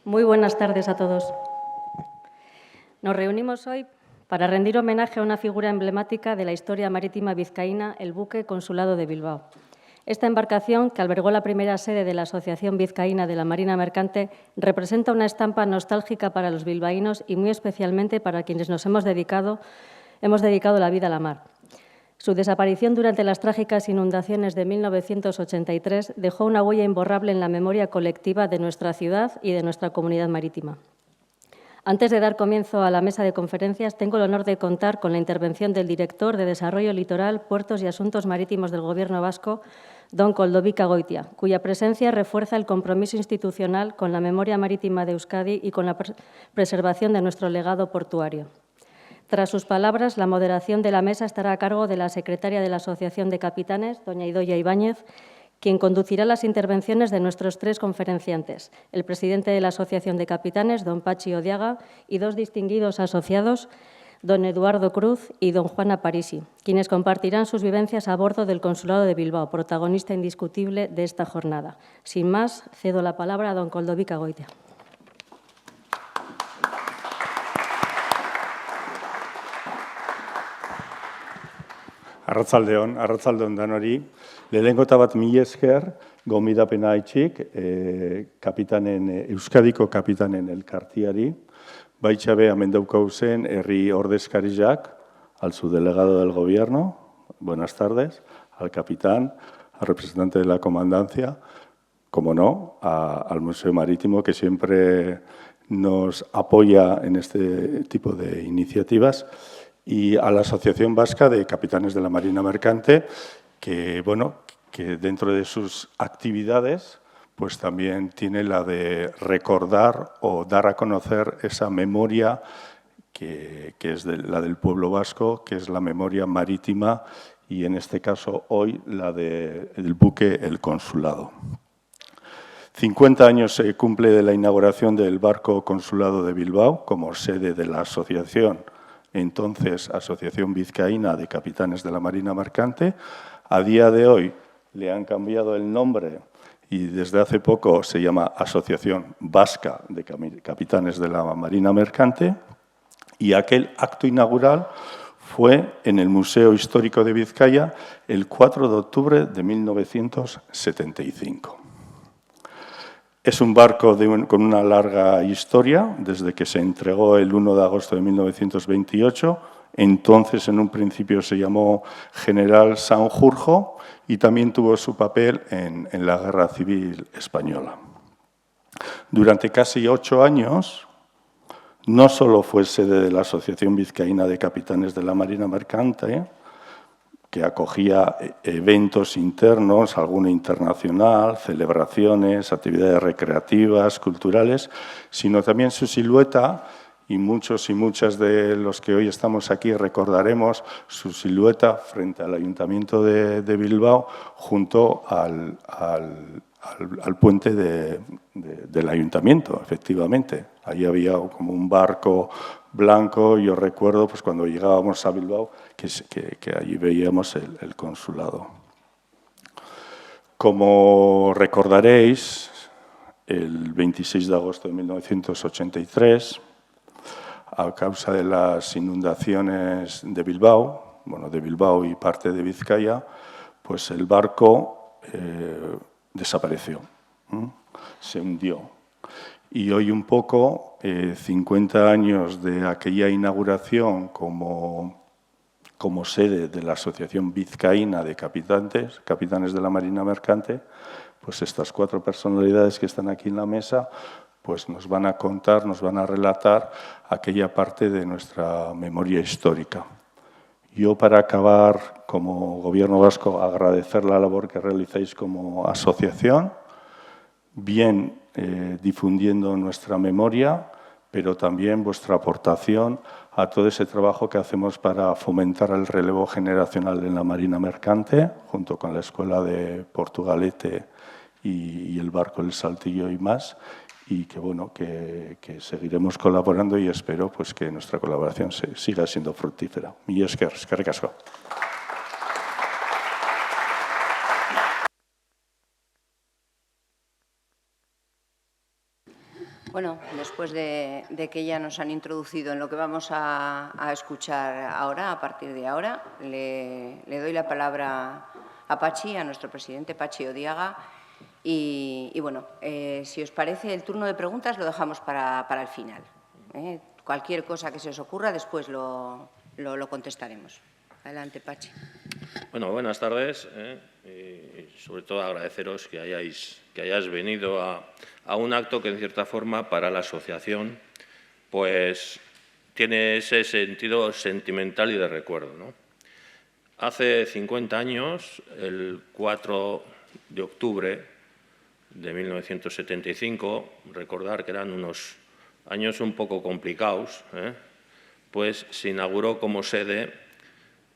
Muy buenas tardes a todos. Nos reunimos hoy para rendir homenaje a una figura emblemática de la historia marítima vizcaína, el buque Consulado de Bilbao. Esta embarcación, que albergó la primera sede de la Asociación Vizcaína de la Marina Mercante, representa una estampa nostálgica para los bilbaínos y muy especialmente para quienes nos hemos dedicado la vida a la mar. Su desaparición durante las trágicas inundaciones de 1983 dejó una huella imborrable en la memoria colectiva de nuestra ciudad y de nuestra comunidad marítima. Antes de dar comienzo a la mesa de conferencias, tengo el honor de contar con la intervención del director de Desarrollo Litoral, Puertos y Asuntos Marítimos del Gobierno vasco, don Koldovica Goitia, cuya presencia refuerza el compromiso institucional con la memoria marítima de Euskadi y con la preservación de nuestro legado portuario. Tras sus palabras, la moderación de la mesa estará a cargo de la secretaria de la Asociación de Capitanes, doña Idoia Ibáñez, quien conducirá las intervenciones de nuestros tres conferenciantes, el presidente de la Asociación de Capitanes, don Pachi Odiaga, y dos distinguidos asociados, don Eduardo Cruz y don Juan Aparici, quienes compartirán sus vivencias a bordo del Consulado de Bilbao, protagonista indiscutible de esta jornada. Sin más, cedo la palabra a don Koldovica Goitia. Arratsaldeon danori. Lehenengo eta bat mila esker, gonbidapena haitxik, Euskadiko kapitanen elkartiari, baitxabe hemen daukau zen herri ordezkariak, al subdelegado del gobierno, buenas tardes, al capitán, al representante de la comandancia, como no, al Museo Marítimo, que siempre nos apoya en este tipo de iniciativas, y a la Asociación Vasca de Capitanes de la Marina Mercante, que dentro de sus actividades pues también tiene la de recordar o dar a conocer esa memoria que es la del pueblo vasco, que es la memoria marítima y en este caso hoy la del buque El Consulado. 50 años se cumple de la inauguración del barco Consulado de Bilbao como sede de la asociación, entonces Asociación Vizcaína de Capitanes de la Marina Mercante. A día de hoy le han cambiado el nombre y desde hace poco se llama Asociación Vasca de Capitanes de la Marina Mercante. Y aquel acto inaugural fue en el Museo Histórico de Vizcaya el 4 de octubre de 1975. Es un barco con una larga historia, desde que se entregó el 1 de agosto de 1928. Entonces, en un principio, se llamó General Sanjurjo y también tuvo su papel en la Guerra Civil Española. Durante casi 8 años, no solo fue sede de la Asociación Vizcaína de Capitanes de la Marina Mercante, que acogía eventos internos, alguno internacional, celebraciones, actividades recreativas, culturales, sino también su silueta, y muchos y muchas de los que hoy estamos aquí recordaremos su silueta frente al Ayuntamiento de Bilbao, junto al puente del Ayuntamiento, efectivamente. Allí había como un barco blanco. Yo recuerdo pues, cuando llegábamos a Bilbao que allí veíamos el consulado. Como recordaréis, el 26 de agosto de 1983, a causa de las inundaciones de Bilbao, de Bilbao y parte de Vizcaya, pues el barco desapareció, se hundió. Y hoy un poco, 50 años de aquella inauguración como sede de la Asociación Vizcaína de Capitanes de la Marina Mercante, pues estas 4 personalidades que están aquí en la mesa pues nos van a contar, nos van a relatar aquella parte de nuestra memoria histórica. Yo, para acabar, como Gobierno vasco, agradecer la labor que realizáis como asociación, bien difundiendo nuestra memoria, pero también vuestra aportación a todo ese trabajo que hacemos para fomentar el relevo generacional en la Marina Mercante, junto con la Escuela de Portugalete y el barco El Saltillo y más, y que seguiremos colaborando y espero pues, que nuestra colaboración siga siendo fructífera. Mila esker, eskerrik asko. Bueno, después de que ya nos han introducido en lo que vamos a escuchar ahora, a partir de ahora, le doy la palabra a Pachi, a nuestro presidente Pachi Odiaga. Y bueno, si os parece, el turno de preguntas lo dejamos para el final. Cualquier cosa que se os ocurra, después lo contestaremos. Adelante, Pachi. Bueno, buenas tardes. Y sobre todo agradeceros que hayáis venido a un acto que, en cierta forma, para la asociación, pues tiene ese sentido sentimental y de recuerdo, ¿no? Hace 50 años, el 4 de octubre de 1975, recordar que eran unos años un poco complicados, pues se inauguró como sede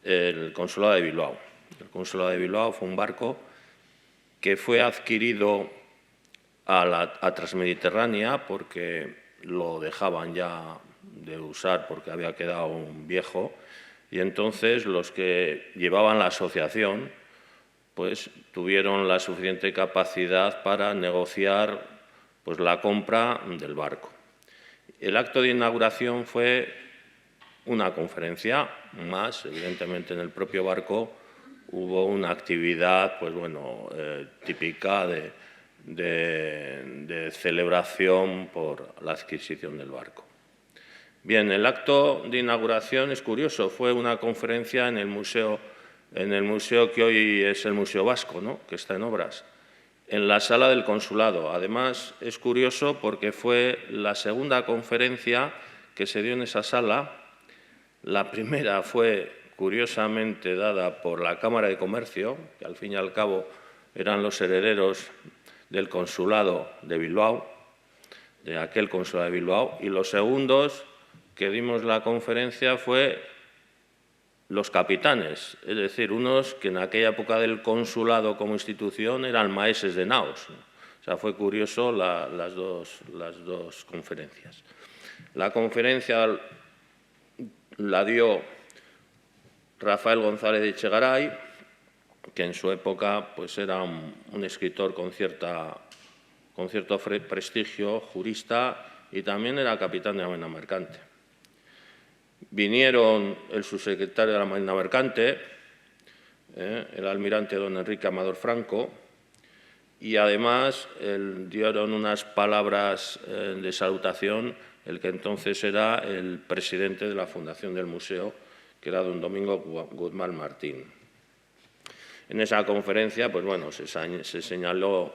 el Consulado de Bilbao. El Consulado de Bilbao fue un barco que fue adquirido a Transmediterránea porque lo dejaban ya de usar porque había quedado un viejo, y entonces los que llevaban la asociación pues tuvieron la suficiente capacidad para negociar pues la compra del barco. El acto de inauguración fue una conferencia más, evidentemente en el propio barco hubo una actividad pues bueno, típica de celebración por la adquisición del barco. Bien, el acto de inauguración es curioso, fue una conferencia en el museo que hoy es el Museo Vasco, ¿no?, que está en obras, en la sala del consulado. Además, es curioso porque fue la segunda conferencia que se dio en esa sala. La primera fue, curiosamente, dada por la Cámara de Comercio, que al fin y al cabo eran los herederos del consulado de Bilbao, de aquel consulado de Bilbao, y los segundos que dimos la conferencia fue los capitanes, es decir, unos que en aquella época del consulado como institución eran maeses de naos. O sea, fue curioso las dos conferencias. La conferencia la dio Rafael González de Echegaray, que en su época pues, era un escritor con cierto prestigio, jurista, y también era capitán de la Marina Mercante. Vinieron el subsecretario de la Marina Mercante, el almirante don Enrique Amador Franco, y además dieron unas palabras de salutación el que entonces era el presidente de la Fundación del Museo, que era don Domingo Guzmán Martín. En esa conferencia, pues bueno, se señaló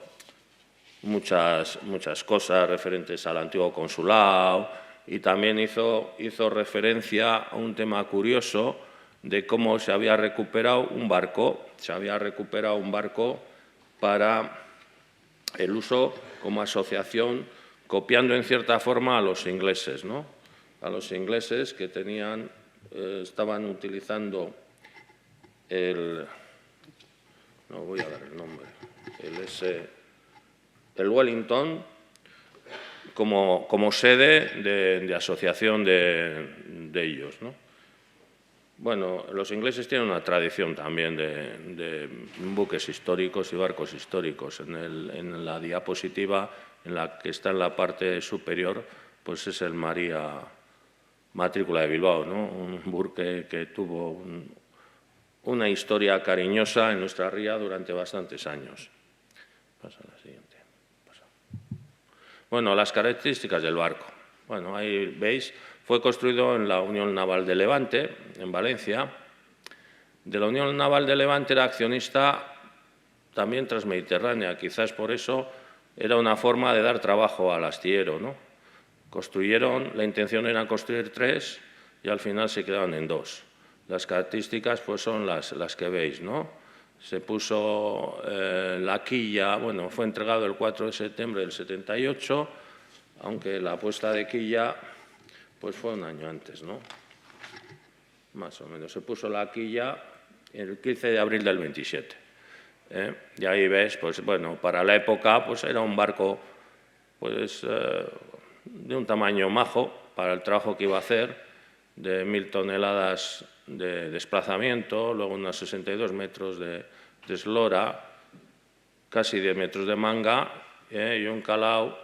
muchas cosas referentes al antiguo consulado, y también hizo referencia a un tema curioso de cómo se había recuperado un barco. Se había recuperado un barco para el uso como asociación, copiando en cierta forma a los ingleses, ¿no? A los ingleses que estaban utilizando no voy a dar el nombre, el Wellington, como sede de asociación de ellos, ¿no? Bueno, los ingleses tienen una tradición también de buques históricos y barcos históricos. En la diapositiva, en la que está en la parte superior, pues es el María Matrícula de Bilbao, ¿no? Un buque que tuvo una historia cariñosa en nuestra ría durante bastantes años. Pasa a la siguiente. Bueno, las características del barco. Bueno, ahí veis, fue construido en la Unión Naval de Levante, en Valencia. De la Unión Naval de Levante era accionista también Transmediterránea. Quizás por eso era una forma de dar trabajo al astillero, ¿no? La intención era construir 3 y al final se quedaron en 2. Las características pues, son las que veis, ¿no? Se puso la quilla, bueno, fue entregado el 4 de septiembre del 78, aunque la puesta de quilla pues fue un año antes, ¿no? Más o menos. Se puso la quilla el 15 de abril del 27. Y ahí ves, pues bueno, para la época pues era un barco pues, de un tamaño majo para el trabajo que iba a hacer, de 1000 toneladas de desplazamiento, luego unos 62 metros de eslora, casi 10 metros de manga y un calao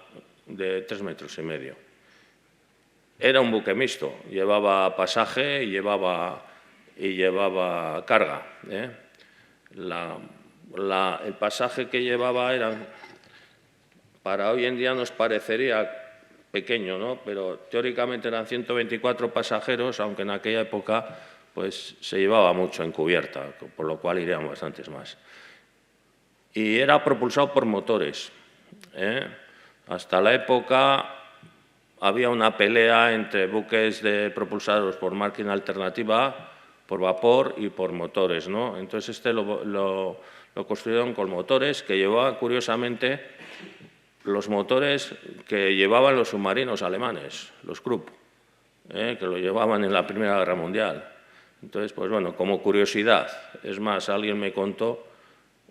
de 3,5 metros. Era un buque mixto, llevaba pasaje y llevaba carga. El pasaje que llevaba para hoy en día nos parecería pequeño, ¿no? Pero teóricamente eran 124 pasajeros, aunque en aquella época pues, se llevaba mucho en cubierta, por lo cual irían bastantes más. Y era propulsado por motores. Hasta la época había una pelea entre buques propulsados por máquina alternativa, por vapor y por motores, ¿no? Entonces lo construyeron con motores que llevaban, curiosamente, los motores que llevaban los submarinos alemanes, los Krupp, que lo llevaban en la Primera Guerra Mundial. Entonces, pues bueno, como curiosidad, es más, alguien me contó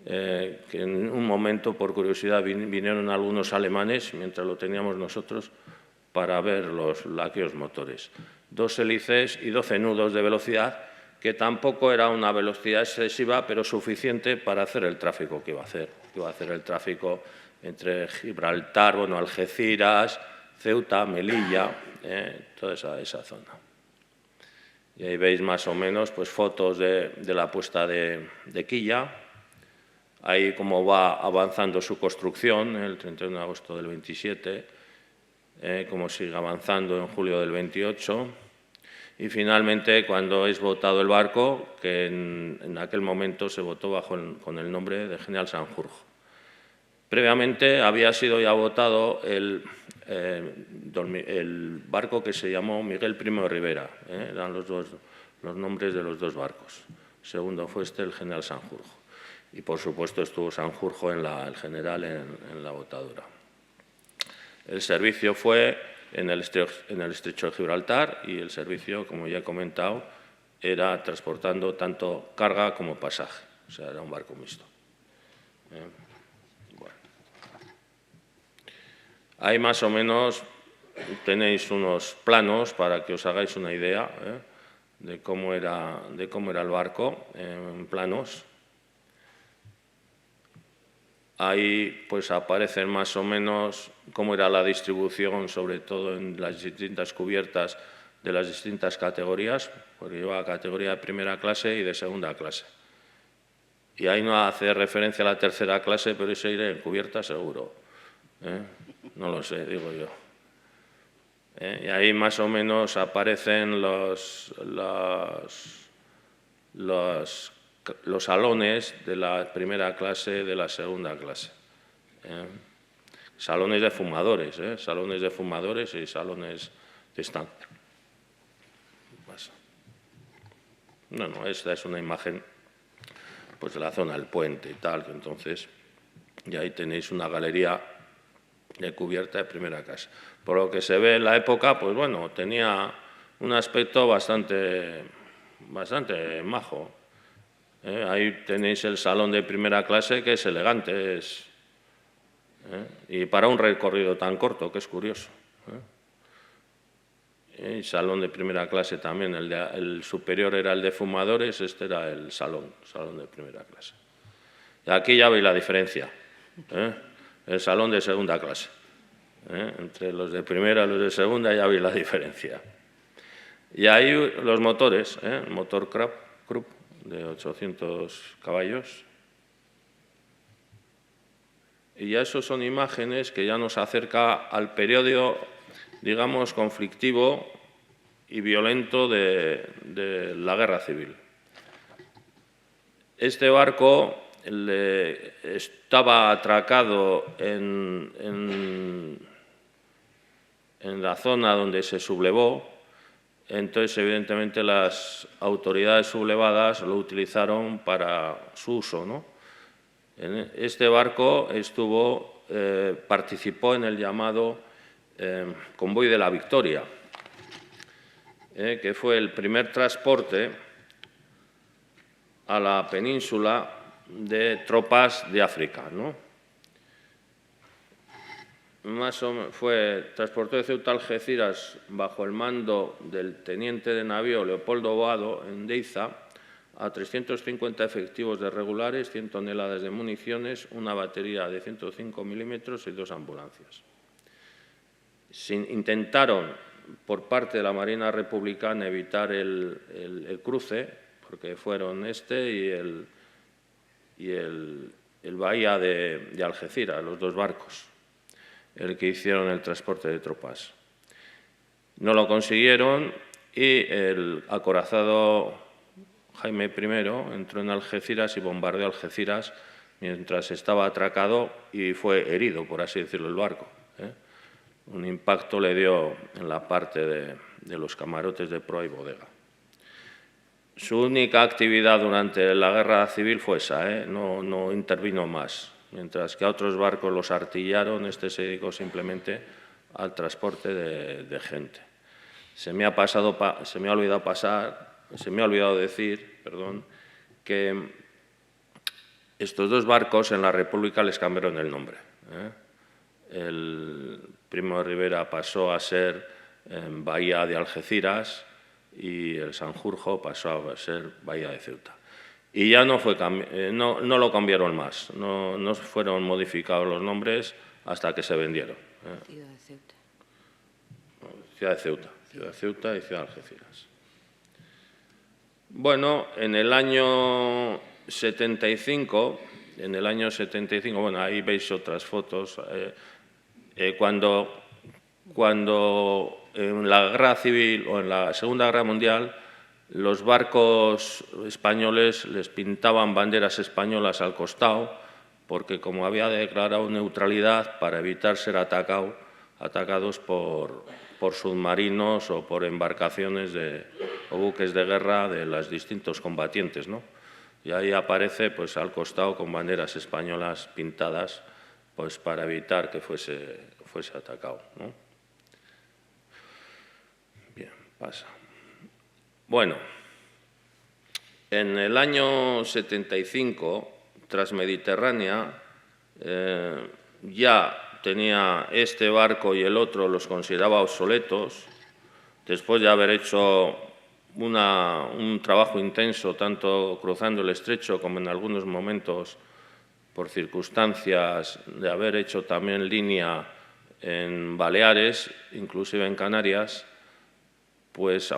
que en un momento, por curiosidad, vinieron algunos alemanes, mientras lo teníamos nosotros, para ver aquellos motores. 2 hélices y 12 nudos de velocidad, que tampoco era una velocidad excesiva, pero suficiente para hacer el tráfico que iba a hacer. Iba a hacer el tráfico entre Gibraltar, bueno, Algeciras, Ceuta, Melilla, toda esa zona. Y ahí veis más o menos pues, fotos de la puesta de quilla, ahí cómo va avanzando su construcción, el 31 de agosto del 27, cómo sigue avanzando en julio del 28, y finalmente cuando es votado el barco, que en aquel momento se votó con el nombre de General Sanjurjo. Previamente había sido ya votado el barco que se llamó Miguel Primo de Rivera, eran los nombres de los 2 barcos. El segundo fue el General Sanjurjo. Y, por supuesto, estuvo Sanjurjo, el general, en la votadura. El servicio fue en el estrecho de Gibraltar y el servicio, como ya he comentado, era transportando tanto carga como pasaje. O sea, era un barco mixto. Bueno. Ahí más o menos tenéis unos planos para que os hagáis una idea de cómo era el barco en planos. Ahí pues aparecen más o menos cómo era la distribución, sobre todo en las distintas cubiertas de las distintas categorías, porque lleva categoría de primera clase y de segunda clase. Y ahí no hace referencia a la tercera clase, pero ese iré en cubierta seguro. No lo sé, digo yo. Y ahí más o menos aparecen los salones de la primera clase, de la segunda clase. Salones de fumadores, salones de fumadores y salones de estancia. No, esta es una imagen pues, de la zona del puente y tal, que entonces, y ahí tenéis una galería de cubierta de primera clase. Por lo que se ve en la época, pues bueno, tenía un aspecto bastante majo. Ahí tenéis el salón de primera clase, que es elegante, y para un recorrido tan corto, que es curioso. El salón de primera clase también, el superior era el de fumadores, este era el salón de primera clase. Y aquí ya veis la diferencia, el salón de segunda clase. Entre los de primera y los de segunda ya veis la diferencia. Y ahí los motores, el motor Krupp de 800 caballos. Y ya eso son imágenes que ya nos acerca al periodo, digamos, conflictivo y violento de la Guerra Civil. Este barco estaba atracado en la zona donde se sublevó, entonces evidentemente las autoridades sublevadas lo utilizaron para su uso, ¿no? Este barco participó en el llamado Convoy de la Victoria, que fue el primer transporte a la península de tropas de África, ¿no? Transportó de Ceuta a Algeciras bajo el mando del teniente de navío Leopoldo Boado en Deiza a 350 efectivos de regulares, 100 toneladas de municiones, una batería de 105 milímetros y 2 ambulancias. Intentaron, por parte de la Marina Republicana, evitar el cruce, porque fueron y el Bahía de Algeciras, los dos barcos, el que hicieron el transporte de tropas. No lo consiguieron y el acorazado Jaime I entró en Algeciras y bombardeó Algeciras mientras estaba atracado y fue herido, por así decirlo, el barco. Un impacto le dio en la parte de los camarotes de proa y bodega. Su única actividad durante la guerra civil fue esa, no intervino más. Mientras que a otros barcos los artillaron, este se dedicó simplemente al transporte de gente. Se me ha olvidado decir, que estos dos barcos en la República les cambiaron el nombre. El Primo de Rivera pasó a ser Bahía de Algeciras y el Sanjurjo pasó a ser Bahía de Ceuta. Y ya no lo cambiaron más, no fueron modificados los nombres hasta que se vendieron. Ciudad de Ceuta. Ciudad de Ceuta y Ciudad de Algeciras. Bueno, en el año 75, bueno, ahí veis otras fotos, cuando en la Guerra Civil o en la Segunda Guerra Mundial los barcos españoles les pintaban banderas españolas al costado porque como había declarado neutralidad para evitar ser atacados por submarinos o por embarcaciones o buques de guerra de los distintos combatientes, ¿no? Y ahí aparece pues, al costado con banderas españolas pintadas pues, para evitar que fuese atacado, ¿no? Bien, pasa. Bueno, en el año 75, Transmediterránea ya tenía este barco y el otro, los consideraba obsoletos, después de haber hecho un trabajo intenso, tanto cruzando el estrecho como en algunos momentos, por circunstancias de haber hecho también línea en Baleares, inclusive en Canarias, pues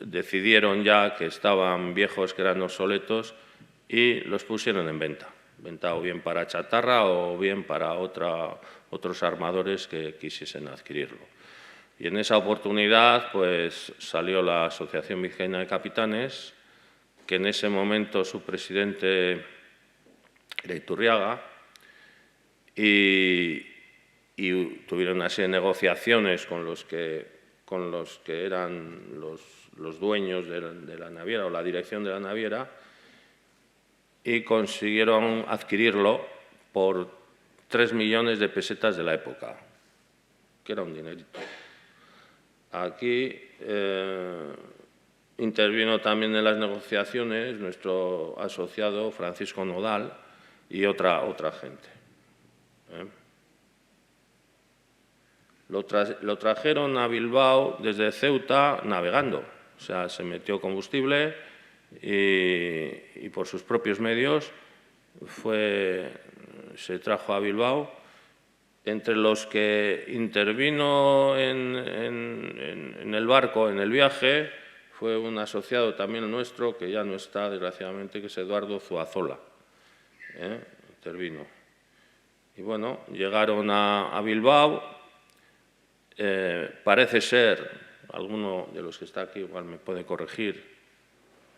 decidieron ya que estaban viejos, que eran obsoletos, y los pusieron en venta o bien para chatarra o bien para otros armadores que quisiesen adquirirlo. Y en esa oportunidad pues, salió la Asociación Vizcaína de Capitanes, que en ese momento su presidente era Iturriaga, y tuvieron una serie de negociaciones con los que eran los dueños de la naviera o la dirección de la naviera, y consiguieron adquirirlo por 3 millones de pesetas de la época, que era un dinerito. Aquí intervino también en las negociaciones nuestro asociado Francisco Nodal y otra gente. Lo trajeron a Bilbao desde Ceuta navegando, o sea, se metió combustible y por sus propios medios se trajo a Bilbao. Entre los que intervino en el barco, en el viaje, fue un asociado también nuestro, que ya no está, desgraciadamente, que es Eduardo Zuazola. Intervino. Y bueno, llegaron a Bilbao. Parece ser, alguno de los que está aquí igual me puede corregir,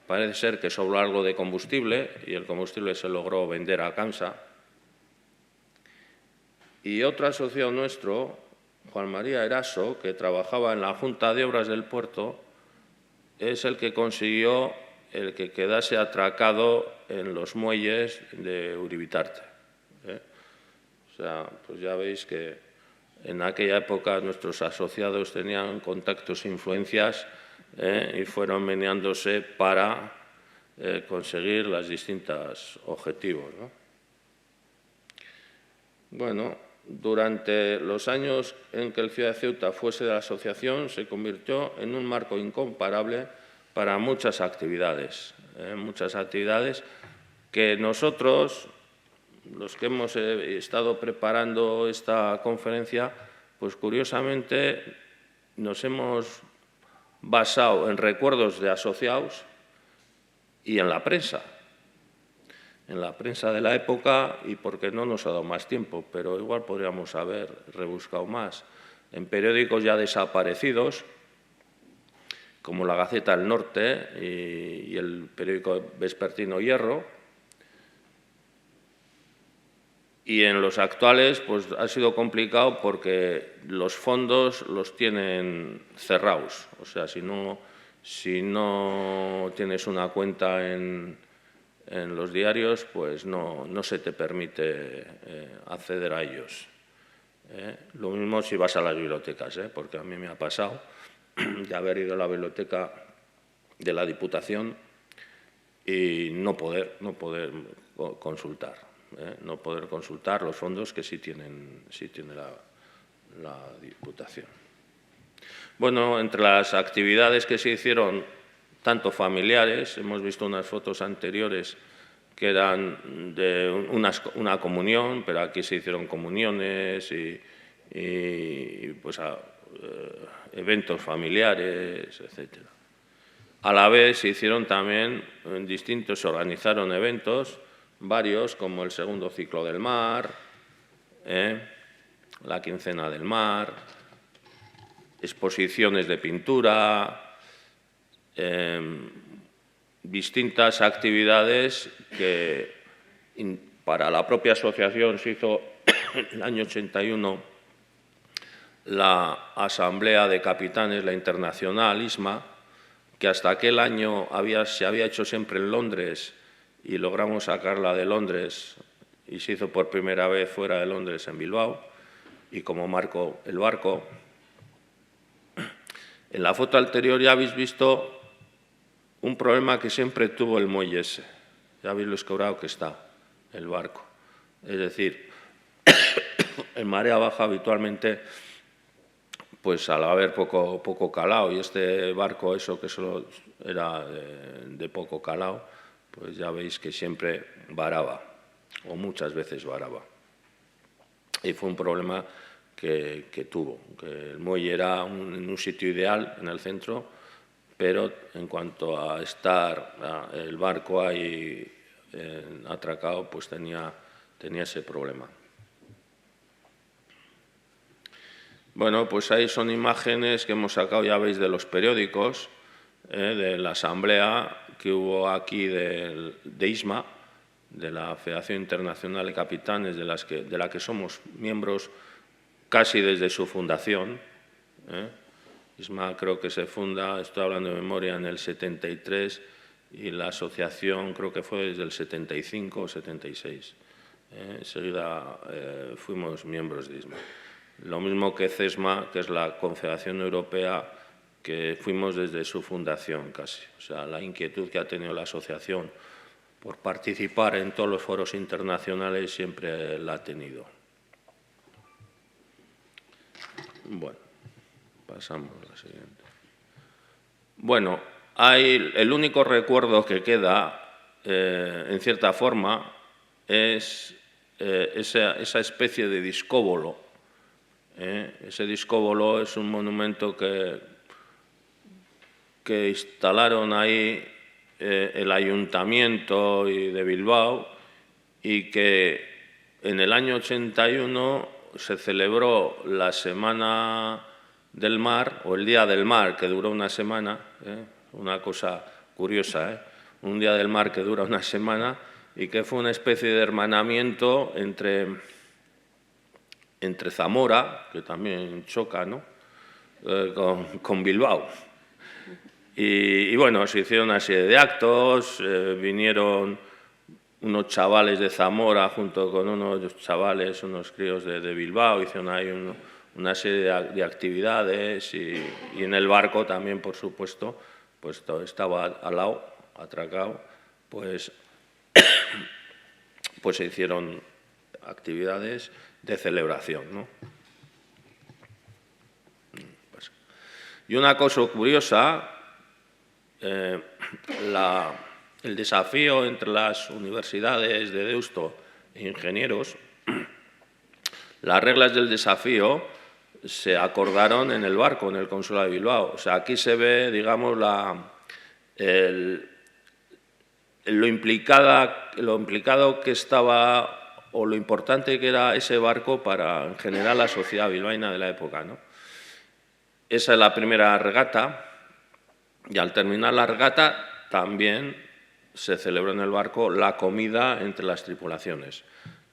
parece ser que sobró algo de combustible y el combustible se logró vender a Camsa. Y otro asociado nuestro, Juan María Eraso, que trabajaba en la Junta de Obras del Puerto, es el que consiguió el que quedase atracado en los muelles de Uribitarte. O sea, pues ya veis que en aquella época nuestros asociados tenían contactos e influencias y fueron meneándose para conseguir los distintos objetivos, ¿no? Bueno, durante los años en que el Ciudad de Ceuta fuese de la asociación, se convirtió en un marco incomparable para muchas actividades que nosotros, los que hemos estado preparando esta conferencia, pues curiosamente nos hemos basado en recuerdos de asociados y en la prensa de la época, y porque no nos ha dado más tiempo, pero igual podríamos haber rebuscado más, en periódicos ya desaparecidos, como la Gaceta del Norte y el periódico vespertino Hierro, y en los actuales pues ha sido complicado porque los fondos los tienen cerrados, o sea, si no tienes una cuenta en los diarios, pues no se te permite acceder a ellos. Lo mismo si vas a las bibliotecas, porque a mí me ha pasado de haber ido a la biblioteca de la Diputación y no poder consultar, no poder consultar los fondos que sí tiene la Diputación. Bueno, entre las actividades que se hicieron, tanto familiares, hemos visto unas fotos anteriores que eran de una comunión, pero aquí se hicieron comuniones y pues, eventos familiares, etc. A la vez se hicieron también se organizaron eventos, varios, como el segundo ciclo del mar, la quincena del mar, exposiciones de pintura, distintas actividades que para la propia asociación se hizo en el año 81 la Asamblea de Capitanes, la Internacional, ISMA, que hasta aquel año se había hecho siempre en Londres y logramos sacarla de Londres y se hizo por primera vez fuera de Londres en Bilbao y como marco el barco. En la foto anterior ya habéis visto un problema que siempre tuvo el muelle ese. Ya habéis lo escobrado que está el barco. Es decir, en marea baja habitualmente, pues al haber poco calado, y este barco, eso que solo era de poco calado, pues ya veis que siempre varaba, o muchas veces varaba. Y fue un problema que tuvo, que el muelle era en un sitio ideal en el centro, pero en cuanto a estar el barco ahí atracado, pues tenía ese problema. Bueno, pues ahí son imágenes que hemos sacado, ya veis, de los periódicos, de la asamblea que hubo aquí de ISMA, de la Federación Internacional de Capitanes, de la que somos miembros casi desde su fundación. ISMA creo que se funda, estoy hablando de memoria, en el 73 y la asociación creo que fue desde el 75 o 76. Enseguida fuimos miembros de ISMA. Lo mismo que CESMA, que es la Confederación Europea, que fuimos desde su fundación casi. O sea, la inquietud que ha tenido la asociación por participar en todos los foros internacionales siempre la ha tenido. Bueno, pasamos a la siguiente. Bueno, el único recuerdo que queda, en cierta forma, es esa especie de discóbolo. Ese discóbolo es un monumento que instalaron ahí el Ayuntamiento de Bilbao y que en el año 81 se celebró la Semana del Mar, o el Día del Mar, que duró una semana, una cosa curiosa, un Día del Mar que dura una semana y que fue una especie de hermanamiento entre Zamora, que también choca, ¿no?, con Bilbao. Y bueno, se hicieron una serie de actos, vinieron unos chavales de Zamora junto con unos chavales, unos críos de Bilbao, hicieron ahí una serie de actividades y en el barco también, por supuesto, pues estaba al lado, atracado, pues se hicieron actividades de celebración, ¿no? Y una cosa curiosa, el desafío entre las universidades de Deusto e ingenieros, las reglas del desafío se acordaron en el barco, en el Consulado de Bilbao. O sea, aquí se ve, digamos, lo implicado que estaba o lo importante que era ese barco para, en general, la sociedad bilbaína de la época, ¿no? Esa es la primera regata, y al terminar la regata también se celebró en el barco la comida entre las tripulaciones,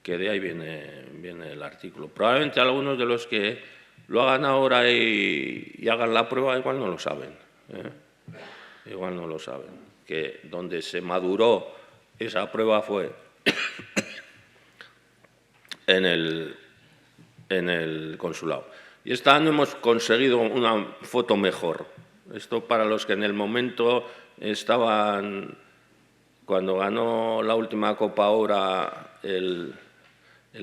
que de ahí viene el artículo. Probablemente algunos de los que lo hagan ahora y hagan la prueba igual no lo saben, ¿eh? Igual no lo saben, que donde se maduró esa prueba fue en el consulado. Y este año hemos conseguido una foto mejor. Esto para los que en el momento estaban, cuando ganó la última Copa ahora el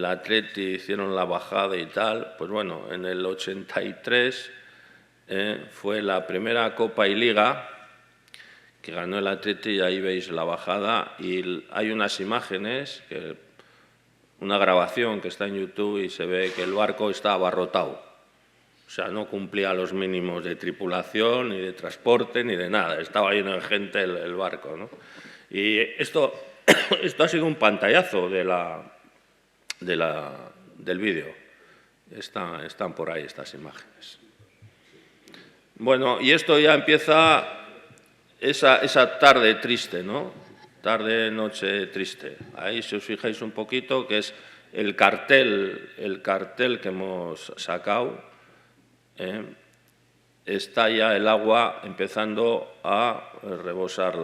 Atleti, hicieron la bajada y tal, pues bueno, en el 83 fue la primera Copa y Liga que ganó el Atleti, y ahí veis la bajada, y hay unas imágenes, una grabación que está en YouTube, y se ve que el barco está abarrotado. O sea, no cumplía los mínimos de tripulación, ni de transporte, ni de nada. Estaba lleno de gente el barco, ¿no? Y esto ha sido un pantallazo del vídeo. Están por ahí estas imágenes. Bueno, y esto ya empieza esa tarde triste, ¿no? Tarde, noche triste. Ahí, si os fijáis un poquito, que es el cartel que hemos sacado. Está ya el agua empezando a rebosar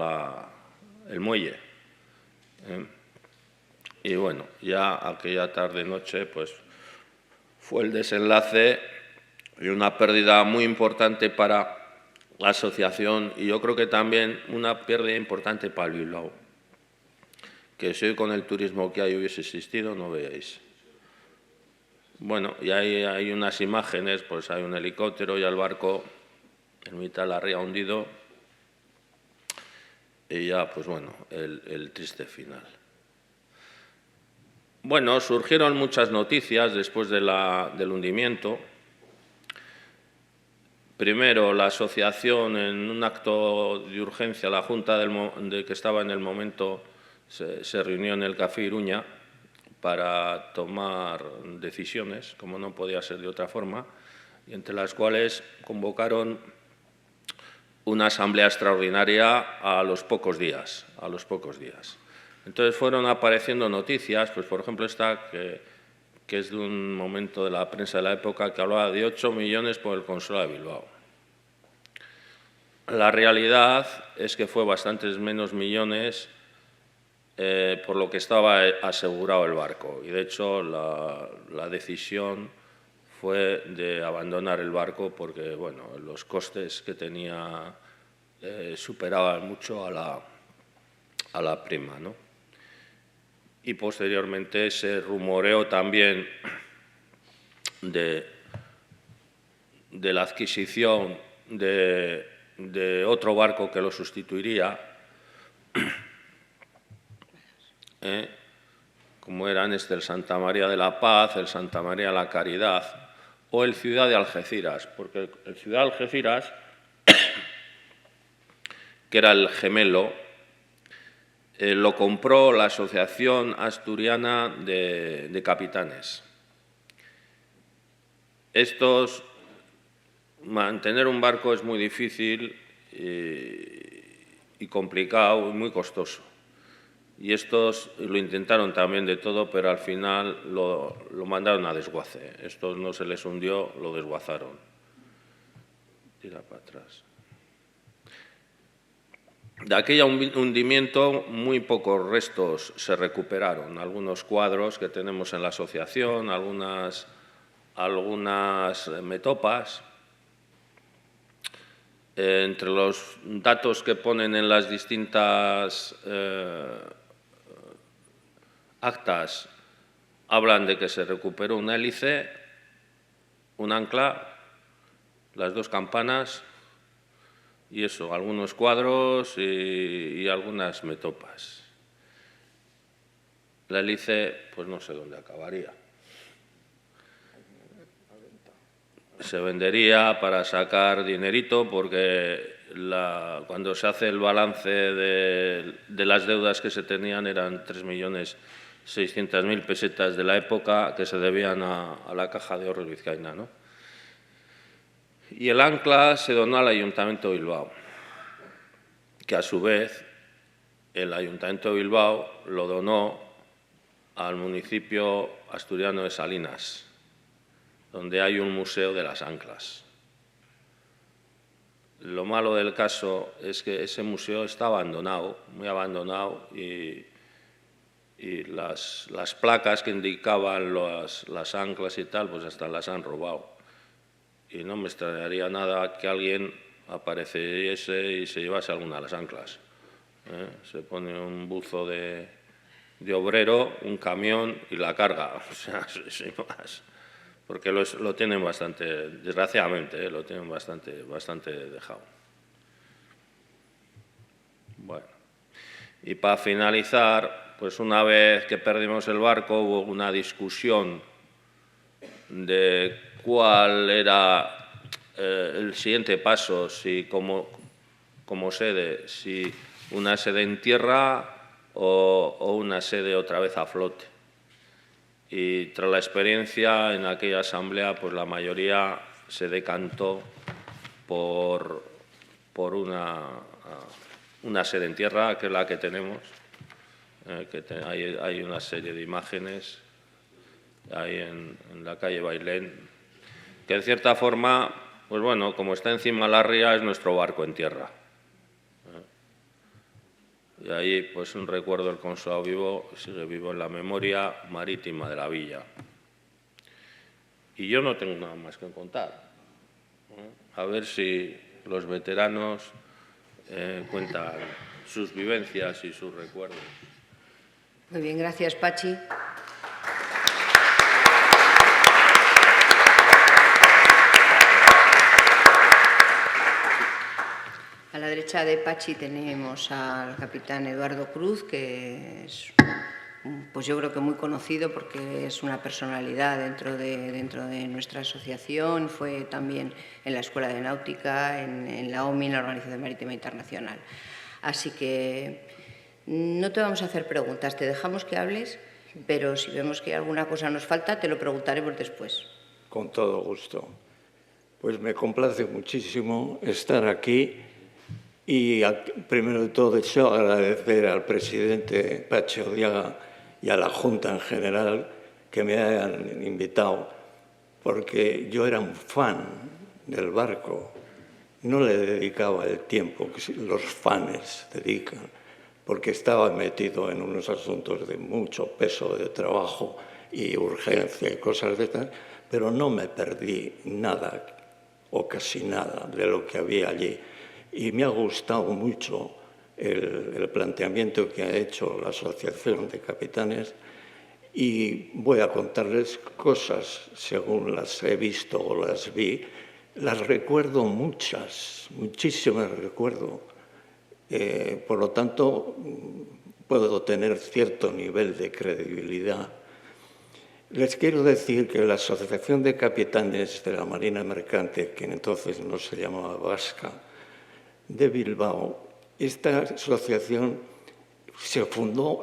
el muelle. Y bueno, ya aquella tarde-noche pues, fue el desenlace y una pérdida muy importante para la asociación, y yo creo que también una pérdida importante para el Bilbao, que si hoy con el turismo que hay hubiese existido, no veáis. Bueno, y ahí hay unas imágenes, pues hay un helicóptero y el barco en mitad de la ría hundido, y ya, pues bueno, el triste final. Bueno, surgieron muchas noticias después del hundimiento. Primero, la asociación, en un acto de urgencia, la Junta que estaba en el momento se reunió en el Café Iruña para tomar decisiones, como no podía ser de otra forma, y entre las cuales convocaron una asamblea extraordinaria a los pocos días. Entonces fueron apareciendo noticias, pues por ejemplo esta que es de un momento de la prensa de la época, que hablaba de 8 millones por el Consulado de Bilbao. La realidad es que fue bastantes menos millones por lo que estaba asegurado el barco, y de hecho la decisión fue de abandonar el barco porque bueno, los costes que tenía superaban mucho a la prima, ¿no? Y posteriormente se rumoreó también de la adquisición de otro barco que lo sustituiría, como eran el Santa María de la Paz, el Santa María de la Caridad o el Ciudad de Algeciras, porque el Ciudad de Algeciras, que era el gemelo, lo compró la Asociación Asturiana de Capitanes. Mantener un barco es muy difícil y complicado y muy costoso. Y estos lo intentaron también de todo, pero al final lo mandaron a desguace. Estos no se les hundió, lo desguazaron. Tira para atrás. De aquel hundimiento muy pocos restos se recuperaron. Algunos cuadros que tenemos en la asociación, algunas metopas. Entre los datos que ponen en las distintas actas, hablan de que se recuperó un hélice, un ancla, las 2 campanas y eso, algunos cuadros y algunas metopas. La hélice, pues no sé dónde acabaría. se vendería para sacar dinerito, porque cuando se hace el balance de las deudas que se tenían eran 3.600.000 pesetas de la época que se debían a la Caja de Ahorros Vizcaína, ¿no? Y el ancla se donó al Ayuntamiento de Bilbao, que a su vez el Ayuntamiento de Bilbao lo donó al municipio asturiano de Salinas, donde hay un museo de las anclas. Lo malo del caso es que ese museo está abandonado, muy abandonado, y las placas que indicaban las anclas y tal, pues hasta las han robado. Y no me extrañaría nada que alguien apareciese y se llevase alguna de las anclas. Se pone un buzo de obrero, un camión y la carga, o sea, sin más. Porque lo tienen bastante, desgraciadamente, lo tienen bastante dejado. Bueno, y para finalizar, pues una vez que perdimos el barco hubo una discusión de cuál era el siguiente paso, si como sede, si una sede en tierra o una sede otra vez a flote. Y tras la experiencia en aquella asamblea, pues la mayoría se decantó por una sede en tierra, que es la que tenemos. Hay una serie de imágenes ahí en la calle Bailén, que en cierta forma, pues bueno, como está encima la ría, es nuestro barco en tierra. Y ahí, pues un recuerdo del consulado vivo, sigue vivo en la memoria marítima de la villa. Y yo no tengo nada más que contar. A ver si los veteranos cuentan sus vivencias y sus recuerdos. Muy bien, gracias, Pachi. A la derecha de Pachi tenemos al capitán Eduardo Cruz, que es, pues yo creo que muy conocido porque es una personalidad dentro de nuestra asociación. Fue también en la Escuela de Náutica, en la OMI, en la Organización Marítima Internacional. Así que no te vamos a hacer preguntas, te dejamos que hables, pero si vemos que alguna cosa nos falta, te lo preguntaremos después. Con todo gusto. Pues me complace muchísimo estar aquí. Y primero de todo deseo agradecer al presidente Pachi Odiaga y a la Junta en general que me hayan invitado, porque yo era un fan del barco. No le dedicaba el tiempo que los fans dedican, porque estaba metido en unos asuntos de mucho peso de trabajo y urgencia y cosas de estas, pero no me perdí nada o casi nada de lo que había allí. Y me ha gustado mucho el planteamiento que ha hecho la Asociación de Capitanes, y voy a contarles cosas según las he visto o las vi. Las recuerdo muchísimas recuerdo. Por lo tanto, puedo tener cierto nivel de credibilidad. Les quiero decir que la Asociación de Capitanes de la Marina Mercante, que entonces no se llamaba Vasca, de Bilbao, esta asociación se fundó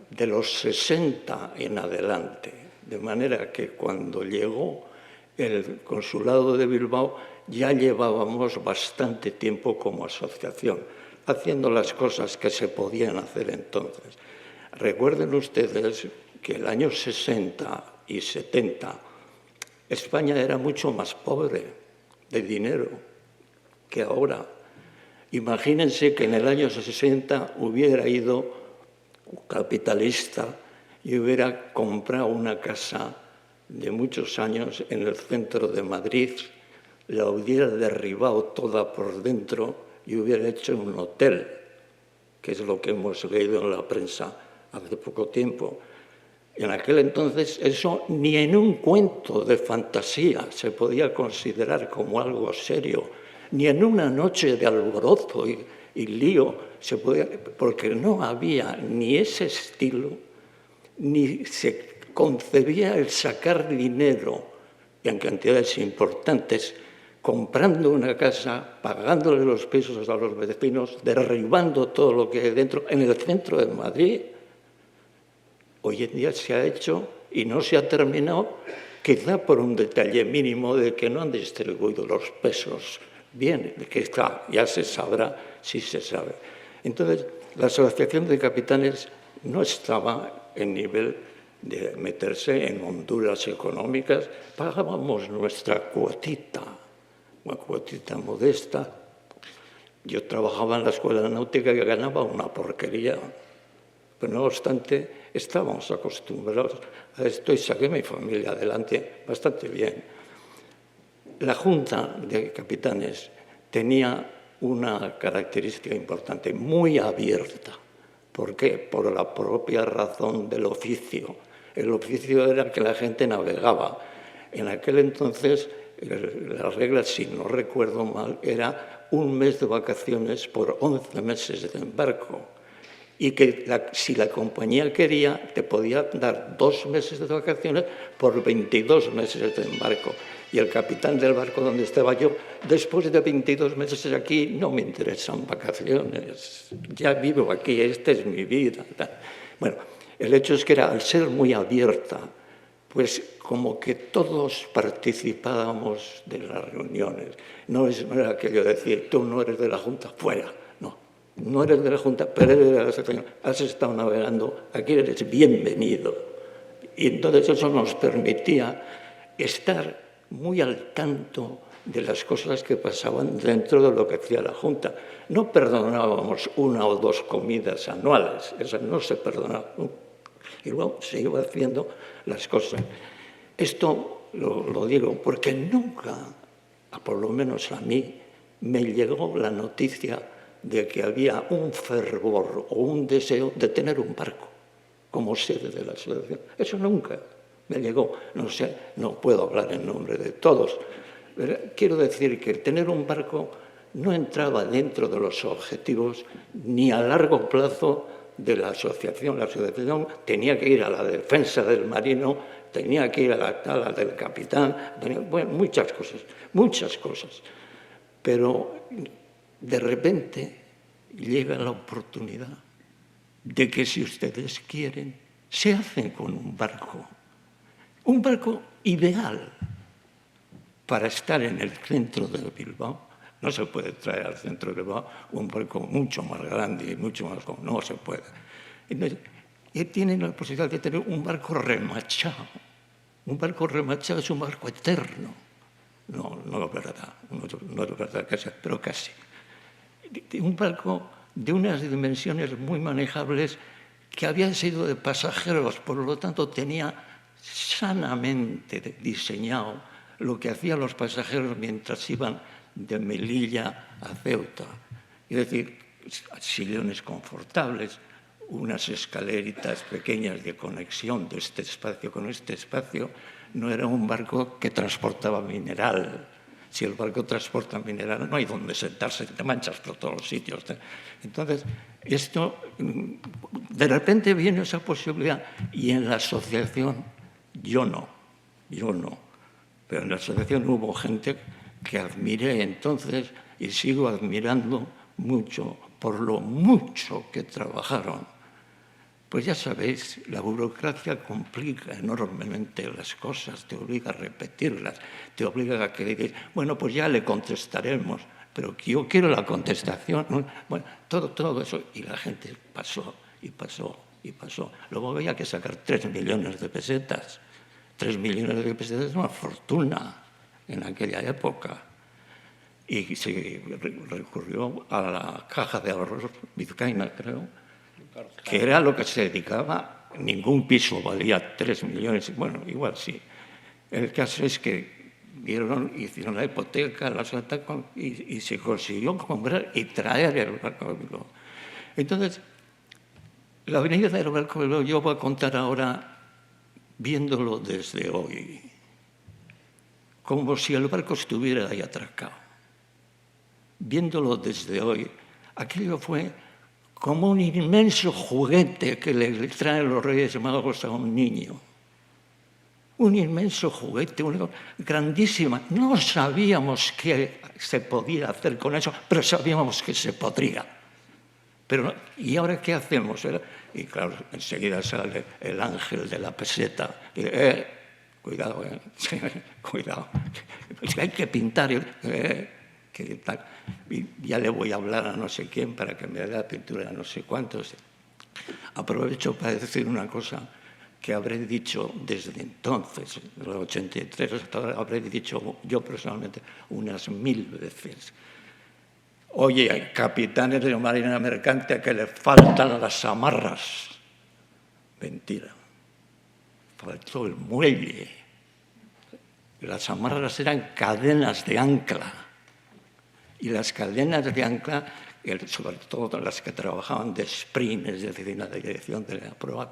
de los 60 en adelante, de manera que cuando llegó el consulado de Bilbao ya llevábamos bastante tiempo como asociación, haciendo las cosas que se podían hacer entonces. Recuerden ustedes que el año 60 y 70 España era mucho más pobre de dinero que ahora. Imagínense que en el año 60 hubiera ido un capitalista y hubiera comprado una casa de muchos años en el centro de Madrid, la hubiera derribado toda por dentro y hubiera hecho un hotel, que es lo que hemos leído en la prensa hace poco tiempo. En aquel entonces eso ni en un cuento de fantasía se podía considerar como algo serio, ni en una noche de alborozo y lío se podía, porque no había ni ese estilo, ni se concebía el sacar dinero en cantidades importantes, comprando una casa, pagándole los pisos a los vecinos, derribando todo lo que hay dentro, en el centro de Madrid. Hoy en día se ha hecho y no se ha terminado, quizá por un detalle mínimo de que no han distribuido los pesos bien, que está, ya se sabrá si se sabe. Entonces, la Asociación de Capitanes no estaba en nivel de meterse en honduras económicas, pagábamos nuestra cuotita, una cuotita modesta. Yo trabajaba en la escuela náutica y ganaba una porquería, pero no obstante estábamos acostumbrados a esto y saqué a mi familia adelante bastante bien. La Junta de Capitanes tenía una característica importante, muy abierta. ¿Por qué? Por la propia razón del oficio. El oficio era que la gente navegaba. En aquel entonces, la regla, si no recuerdo mal, era 1 mes de vacaciones por 11 meses de embarco. Y que si la compañía quería, te podía dar 2 meses de vacaciones por 22 meses de embarco. Y el capitán del barco donde estaba yo, después de 22 meses aquí, no me interesan vacaciones. Ya vivo aquí, esta es mi vida. Bueno, el hecho es que era, al ser muy abierta, pues como que todos participábamos de las reuniones. No era aquello de decir, tú no eres de la Junta, fuera. No eres de la Junta, pero eres de la Asociación. Has estado navegando, aquí eres bienvenido. Y entonces eso nos permitía estar muy al tanto de las cosas que pasaban dentro de lo que hacía la Junta. No perdonábamos 1 o 2 comidas anuales, eso no se perdonaba. Y luego se iba haciendo las cosas. Esto lo digo porque nunca, por lo menos a mí, me llegó la noticia de que había un fervor o un deseo de tener un barco como sede de la asociación. Eso nunca me llegó. No sé, no puedo hablar en nombre de todos. Pero quiero decir que tener un barco no entraba dentro de los objetivos ni a largo plazo de la asociación. La asociación tenía que ir a la defensa del marino, tenía que ir a la tala del capitán, bueno, muchas cosas. Pero de repente llega la oportunidad de que si ustedes quieren, se hacen con un barco ideal para estar en el centro de Bilbao. No se puede traer al centro de Bilbao un barco mucho más grande y mucho más... No se puede. Entonces, tienen la posibilidad de tener un barco remachado. Un barco remachado es un barco eterno. No es verdad, no es verdad, pero casi. Un barco de unas dimensiones muy manejables que había sido de pasajeros, por lo tanto tenía sanamente diseñado lo que hacían los pasajeros mientras iban de Melilla a Ceuta. Es decir, sillones confortables, unas escaleritas pequeñas de conexión de este espacio con este espacio. No era un barco que transportaba mineral. Si el barco transporta mineral, no hay donde sentarse, te manchas por todos los sitios. Entonces, esto, de repente viene esa posibilidad. Y en la asociación, yo no. Pero en la asociación hubo gente que admiré entonces y sigo admirando mucho por lo mucho que trabajaron. Pues ya sabéis, la burocracia complica enormemente las cosas, te obliga a repetirlas, te obliga a que digas, bueno, pues ya le contestaremos, pero yo quiero la contestación. Bueno, todo eso, y la gente pasó. Luego había que sacar 3 millones de pesetas. 3 millones de pesetas es una fortuna en aquella época. Y se recurrió a la Caja de Ahorros Vizcaína, creo, que era lo que se dedicaba. Ningún piso valía 3 millones, bueno, igual sí. El caso es que hicieron la hipoteca, la santa, y se consiguió comprar y traer el barco de Bilbao. Entonces, la avenida del barco de Bilbao, yo voy a contar ahora, viéndolo desde hoy, como si el barco estuviera ahí atracado. Viéndolo desde hoy, aquello fue como un inmenso juguete que le traen los Reyes Magos a un niño. un inmenso juguete, una grandísima. No sabíamos qué se podía hacer con eso, pero sabíamos que se podría. Pero, ¿y ahora qué hacemos? Y claro, enseguida sale el ángel de la peseta. Y, cuidado, cuidado. Es que hay que pintar. Que tal. Y ya le voy a hablar a no sé quién para que me haga pintura a no sé cuántos. Aprovecho para decir una cosa que habré dicho desde entonces, en el 83, hasta ahora, habré dicho yo personalmente unas 1000 veces. Oye, hay capitanes de marina mercante a que le faltan las amarras. Mentira. Faltó el muelle. Las amarras eran cadenas de ancla. Y las cadenas de ancla, sobre todo las que trabajaban de sprint, es decir, en la dirección de la proa,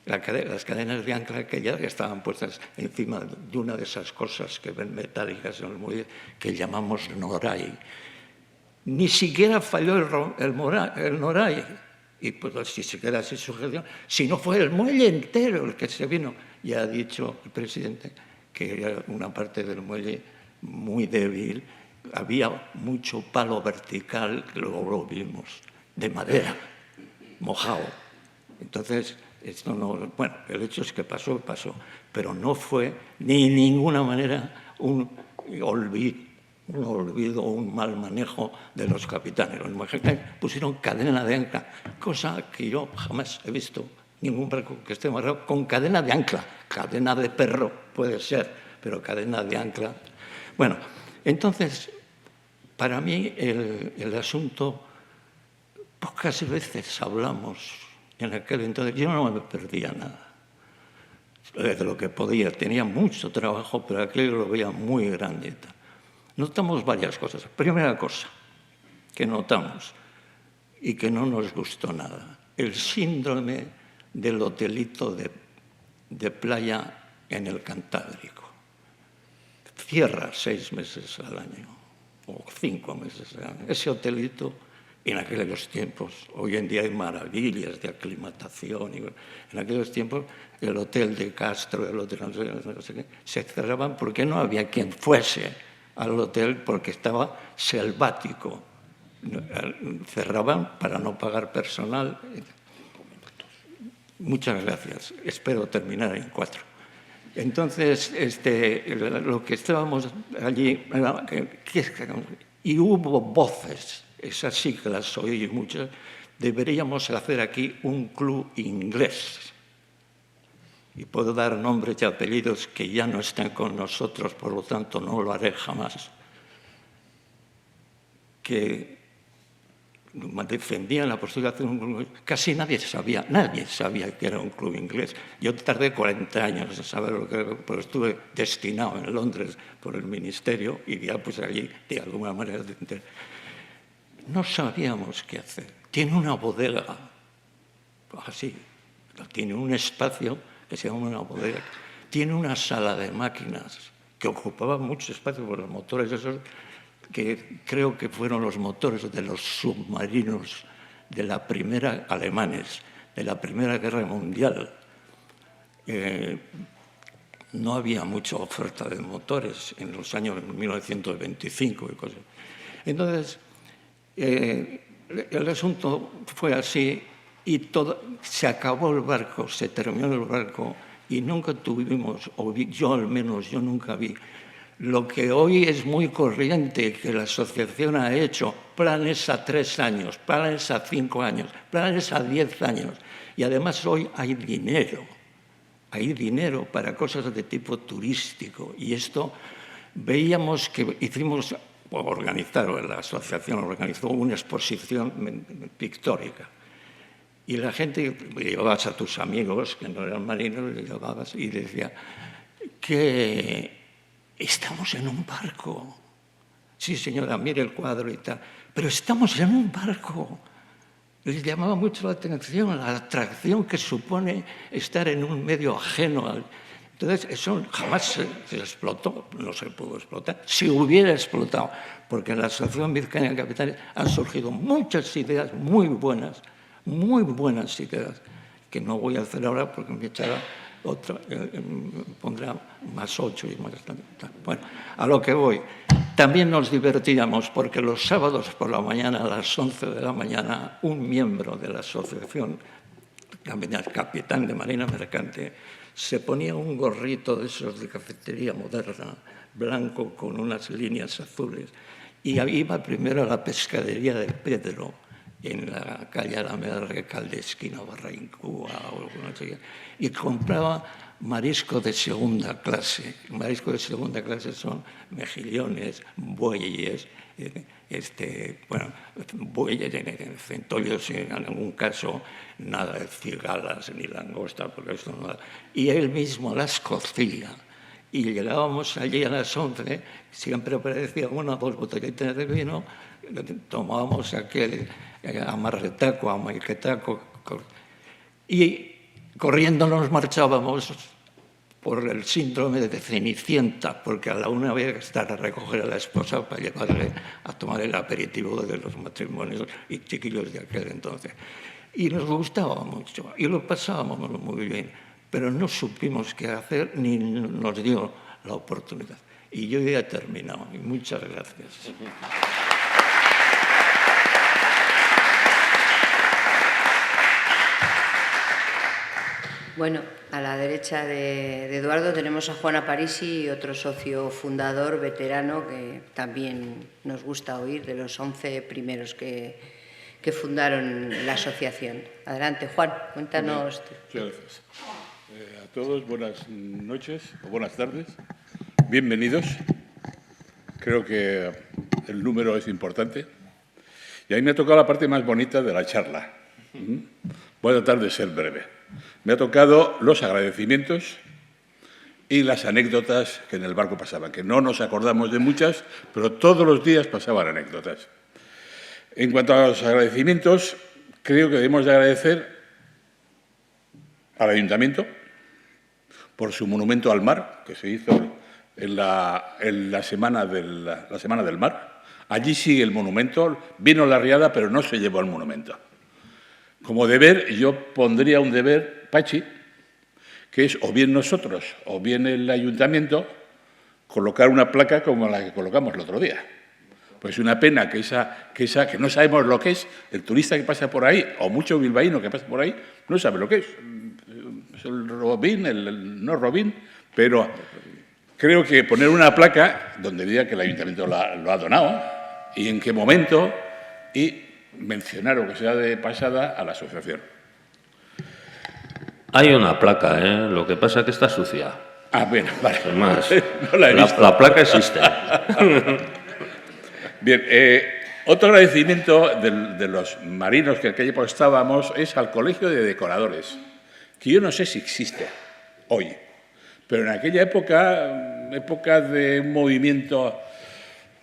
las cadenas de ancla que ya estaban puestas encima de una de esas cosas que ven metálicas en el muelle, que llamamos noray. Ni siquiera falló el noray, y pues si se queda sin sujeción, si no fue el muelle entero el que se vino. Ya ha dicho el presidente que era una parte del muelle muy débil, había mucho palo vertical, que luego lo vimos, de madera, mojado. Entonces, esto no, bueno, el hecho es que pasó, pero no fue ni de ninguna manera un olvido o un mal manejo de los capitanes. Los capitanes pusieron cadena de ancla, cosa que yo jamás he visto ningún barco que esté amarrado con cadena de ancla. Cadena de perro puede ser, pero cadena de ancla. Bueno, entonces, para mí el asunto, pocas veces hablamos en aquel entonces. Yo no me perdía nada de lo que podía. Tenía mucho trabajo, pero aquello lo veía muy grande. Notamos varias cosas. Primera cosa que notamos y que no nos gustó nada, el síndrome del hotelito de playa en el Cantábrico. Cierra 6 meses al año o 5 meses al año. Ese hotelito, en aquellos tiempos, hoy en día hay maravillas de aclimatación. En aquellos tiempos, el hotel de Castro, el hotel no sé qué, se cerraban porque no había quien fuese al hotel porque estaba selvático. Cerraban para no pagar personal. Muchas gracias. Espero terminar en 4. Entonces, lo que estábamos allí, y hubo voces, esas sí que las oí muchas, deberíamos hacer aquí un club inglés. Y puedo dar nombres y apellidos que ya no están con nosotros, por lo tanto no lo haré jamás, que defendían la posibilidad de hacer un club inglés. Casi nadie sabía que era un club inglés. Yo tardé 40 años en saber lo que era, pero estuve destinado en Londres por el ministerio y ya pues allí de alguna manera no sabíamos qué hacer. Tiene una bodega, así, tiene un espacio que se llama una bodega, tiene una sala de máquinas que ocupaba mucho espacio por los motores esos, que creo que fueron los motores de los submarinos de la primera, alemanes, de la Primera Guerra Mundial. No había mucha oferta de motores en los años 1925 y cosas. Entonces, el asunto fue así y se acabó el barco, se terminó el barco y nunca tuvimos, yo al menos, yo nunca vi lo que hoy es muy corriente, que la asociación ha hecho, planes a 3 años, planes a 5 años, planes a 10 años. Y además hoy hay dinero para cosas de tipo turístico. Y esto veíamos que la asociación organizó una exposición pictórica. Y la gente, llevabas a tus amigos, que no eran marinos, le llevabas y decía que estamos en un barco. Sí, señora, mire el cuadro y tal. Pero estamos en un barco. Les llamaba mucho la atención la atracción que supone estar en un medio ajeno. Entonces, eso jamás se explotó, no se pudo explotar. Si hubiera explotado, porque en la Asociación Vizcaína de Capitanes han surgido muchas ideas muy buenas ideas, que no voy a hacer ahora porque me echará pondrá más 8 y más... Bueno, a lo que voy. También nos divertíamos porque los sábados por la mañana, a las 11 de la mañana, un miembro de la asociación, capitán de Marina Mercante, se ponía un gorrito de esos de cafetería moderna, blanco con unas líneas azules, y iba primero a la pescadería de Pedro, en la calle Alameda Recalde, esquina Barraincúa, o no sé qué, y compraba marisco de segunda clase. Marisco de segunda clase son mejillones, bueyes, bueyes, centollos, en algún caso, nada de cigalas ni langosta, porque esto no da. Y él mismo las cocía. Y llegábamos allí a las 11, siempre aparecía 1 o 2 botellitas de vino, tomábamos aquel amarretaco, amaiquetaco, y corriendo nos marchábamos por el síndrome de Cenicienta, porque a la una había que estar a recoger a la esposa para llevarle a tomar el aperitivo de los matrimonios y chiquillos de aquel entonces. Y nos gustaba mucho, y lo pasábamos muy bien, pero no supimos qué hacer ni nos dio la oportunidad. Y yo ya he terminado, y muchas gracias. Bueno, a la derecha de Eduardo tenemos a Juan Aparici, otro socio fundador, veterano, que también nos gusta oír, de los 11 primeros que fundaron la asociación. Adelante, Juan, cuéntanos. Muchas gracias. A todos, buenas noches o buenas tardes. Bienvenidos. Creo que el número es importante. Y a mí me ha tocado la parte más bonita de la charla. Voy a tratar de ser breve. Me ha tocado los agradecimientos y las anécdotas que en el barco pasaban, que no nos acordamos de muchas, pero todos los días pasaban anécdotas. En cuanto a los agradecimientos, creo que debemos de agradecer al Ayuntamiento por su monumento al mar, que se hizo en la semana del mar. Allí sigue el monumento, vino la riada, pero no se llevó el monumento. Como deber, yo pondría un deber, Pachi, que es o bien nosotros o bien el Ayuntamiento colocar una placa como la que colocamos el otro día. Pues una pena que no sabemos lo que es, el turista que pasa por ahí, o mucho bilbaíno que pasa por ahí, no sabe lo que es. Es el Robín, no Robín, pero creo que poner una placa donde diga que el Ayuntamiento lo ha donado y en qué momento, y mencionar, o que sea de pasada, a la asociación. Hay una placa, lo que pasa es que está sucia. Ah, bien, vale. Además, no la he visto. La placa existe. Bien, otro agradecimiento de los marinos que aquella época estábamos es al Colegio de Decoradores, que yo no sé si existe hoy, pero en aquella época de un movimiento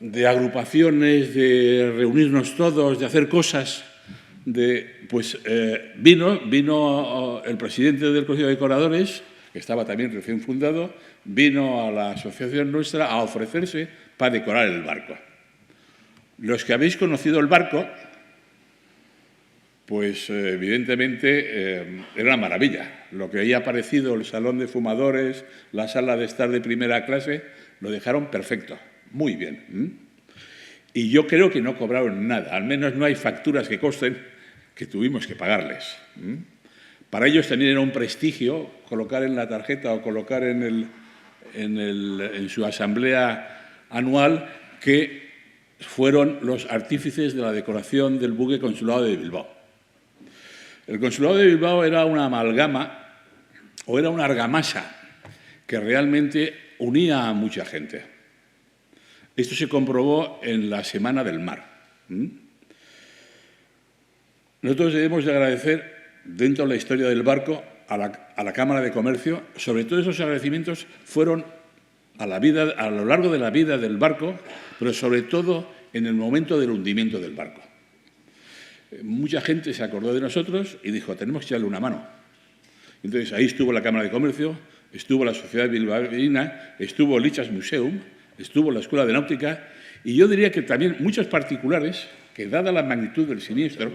de agrupaciones, de reunirnos todos, de hacer cosas, vino el presidente del Colegio de Decoradores, que estaba también recién fundado, vino a la asociación nuestra a ofrecerse para decorar el barco. Los que habéis conocido el barco, pues evidentemente era una maravilla. Lo que había aparecido, el salón de fumadores, la sala de estar de primera clase, lo dejaron perfecto, muy bien. Y yo creo que no cobraron nada, al menos no hay facturas que costen que tuvimos que pagarles. Para ellos también era un prestigio colocar en la tarjeta o colocar en su asamblea anual que fueron los artífices de la decoración del buque Consulado de Bilbao. El Consulado de Bilbao era una amalgama o era una argamasa que realmente unía a mucha gente. Esto se comprobó en la Semana del Mar. Nosotros debemos de agradecer, dentro de la historia del barco, a la Cámara de Comercio. Sobre todo esos agradecimientos fueron a lo largo de la vida del barco, pero sobre todo en el momento del hundimiento del barco. Mucha gente se acordó de nosotros y dijo, tenemos que echarle una mano. Entonces, ahí estuvo la Cámara de Comercio, estuvo la Sociedad Bilbaína, estuvo el Lichas Museum, estuvo la Escuela de Náutica, y yo diría que también muchos particulares, que dada la magnitud del siniestro,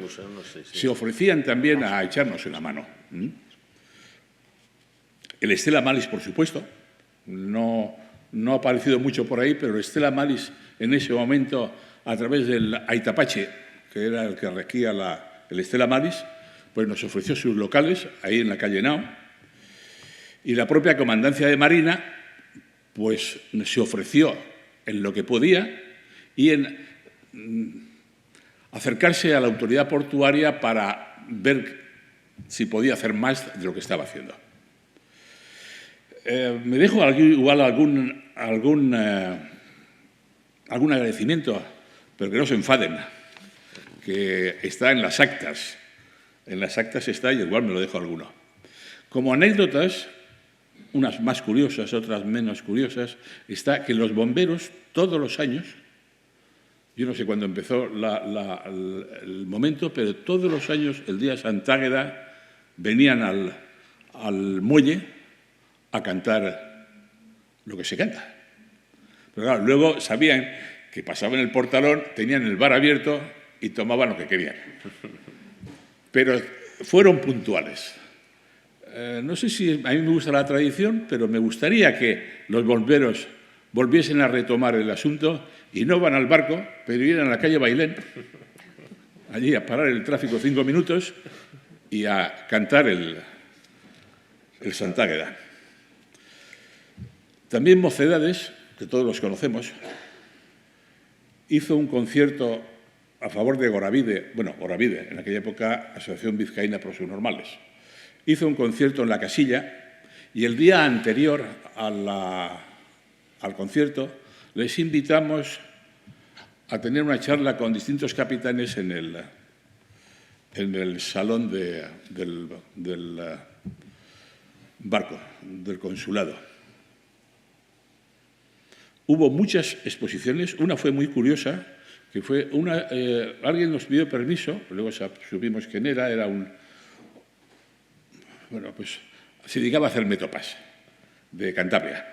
se ofrecían también a echarnos una mano. El Stella Maris, por supuesto, no ha aparecido mucho por ahí, pero el Stella Maris en ese momento, a través del Aitapache, que era el que regía el Stella Maris, pues nos ofreció sus locales ahí en la calle Nao. Y la propia Comandancia de Marina pues se ofreció en lo que podía y en acercarse a la autoridad portuaria para ver si podía hacer más de lo que estaba haciendo. Me dejo igual algún agradecimiento, pero que no se enfaden, que está en las actas. En las actas está y igual me lo dejo alguno. Como anécdotas, unas más curiosas, otras menos curiosas, está que los bomberos todos los años, yo no sé cuándo empezó el momento, pero todos los años, el día de Santágueda, venían al muelle a cantar lo que se canta. Pero claro, luego sabían que pasaban el portalón, tenían el bar abierto y tomaban lo que querían. Pero fueron puntuales. No sé si a mí me gusta la tradición, pero me gustaría que los bomberos volviesen a retomar el asunto y no van al barco, pero ir a la calle Bailén, allí a parar el tráfico 5 minutos y a cantar el Santágueda. También Mocedades, que todos los conocemos, hizo un concierto a favor de Goravide, Goravide, en aquella época Asociación Vizcaína Pro Subnormales. Hizo un concierto en la Casilla y el día anterior al concierto les invitamos a tener una charla con distintos capitanes en el salón del barco, del consulado. Hubo muchas exposiciones, una fue muy curiosa, que fue alguien nos pidió permiso, luego supimos quién era se dedicaba a hacer metopas de Cantabria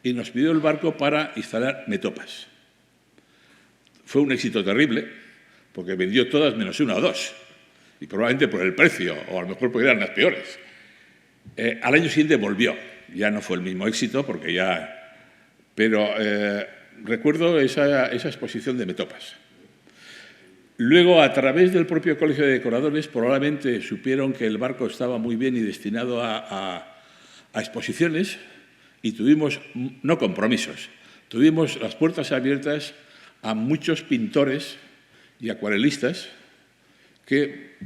y nos pidió el barco para instalar metopas. Fue un éxito terrible porque vendió todas menos una o dos y probablemente por el precio o a lo mejor porque eran las peores. Al año siguiente volvió, ya no fue el mismo éxito porque pero recuerdo esa exposición de metopas. Luego, a través del propio Colegio de Decoradores, probablemente supieron que el barco estaba muy bien y destinado a exposiciones y tuvimos, no compromisos, tuvimos las puertas abiertas a muchos pintores y acuarelistas que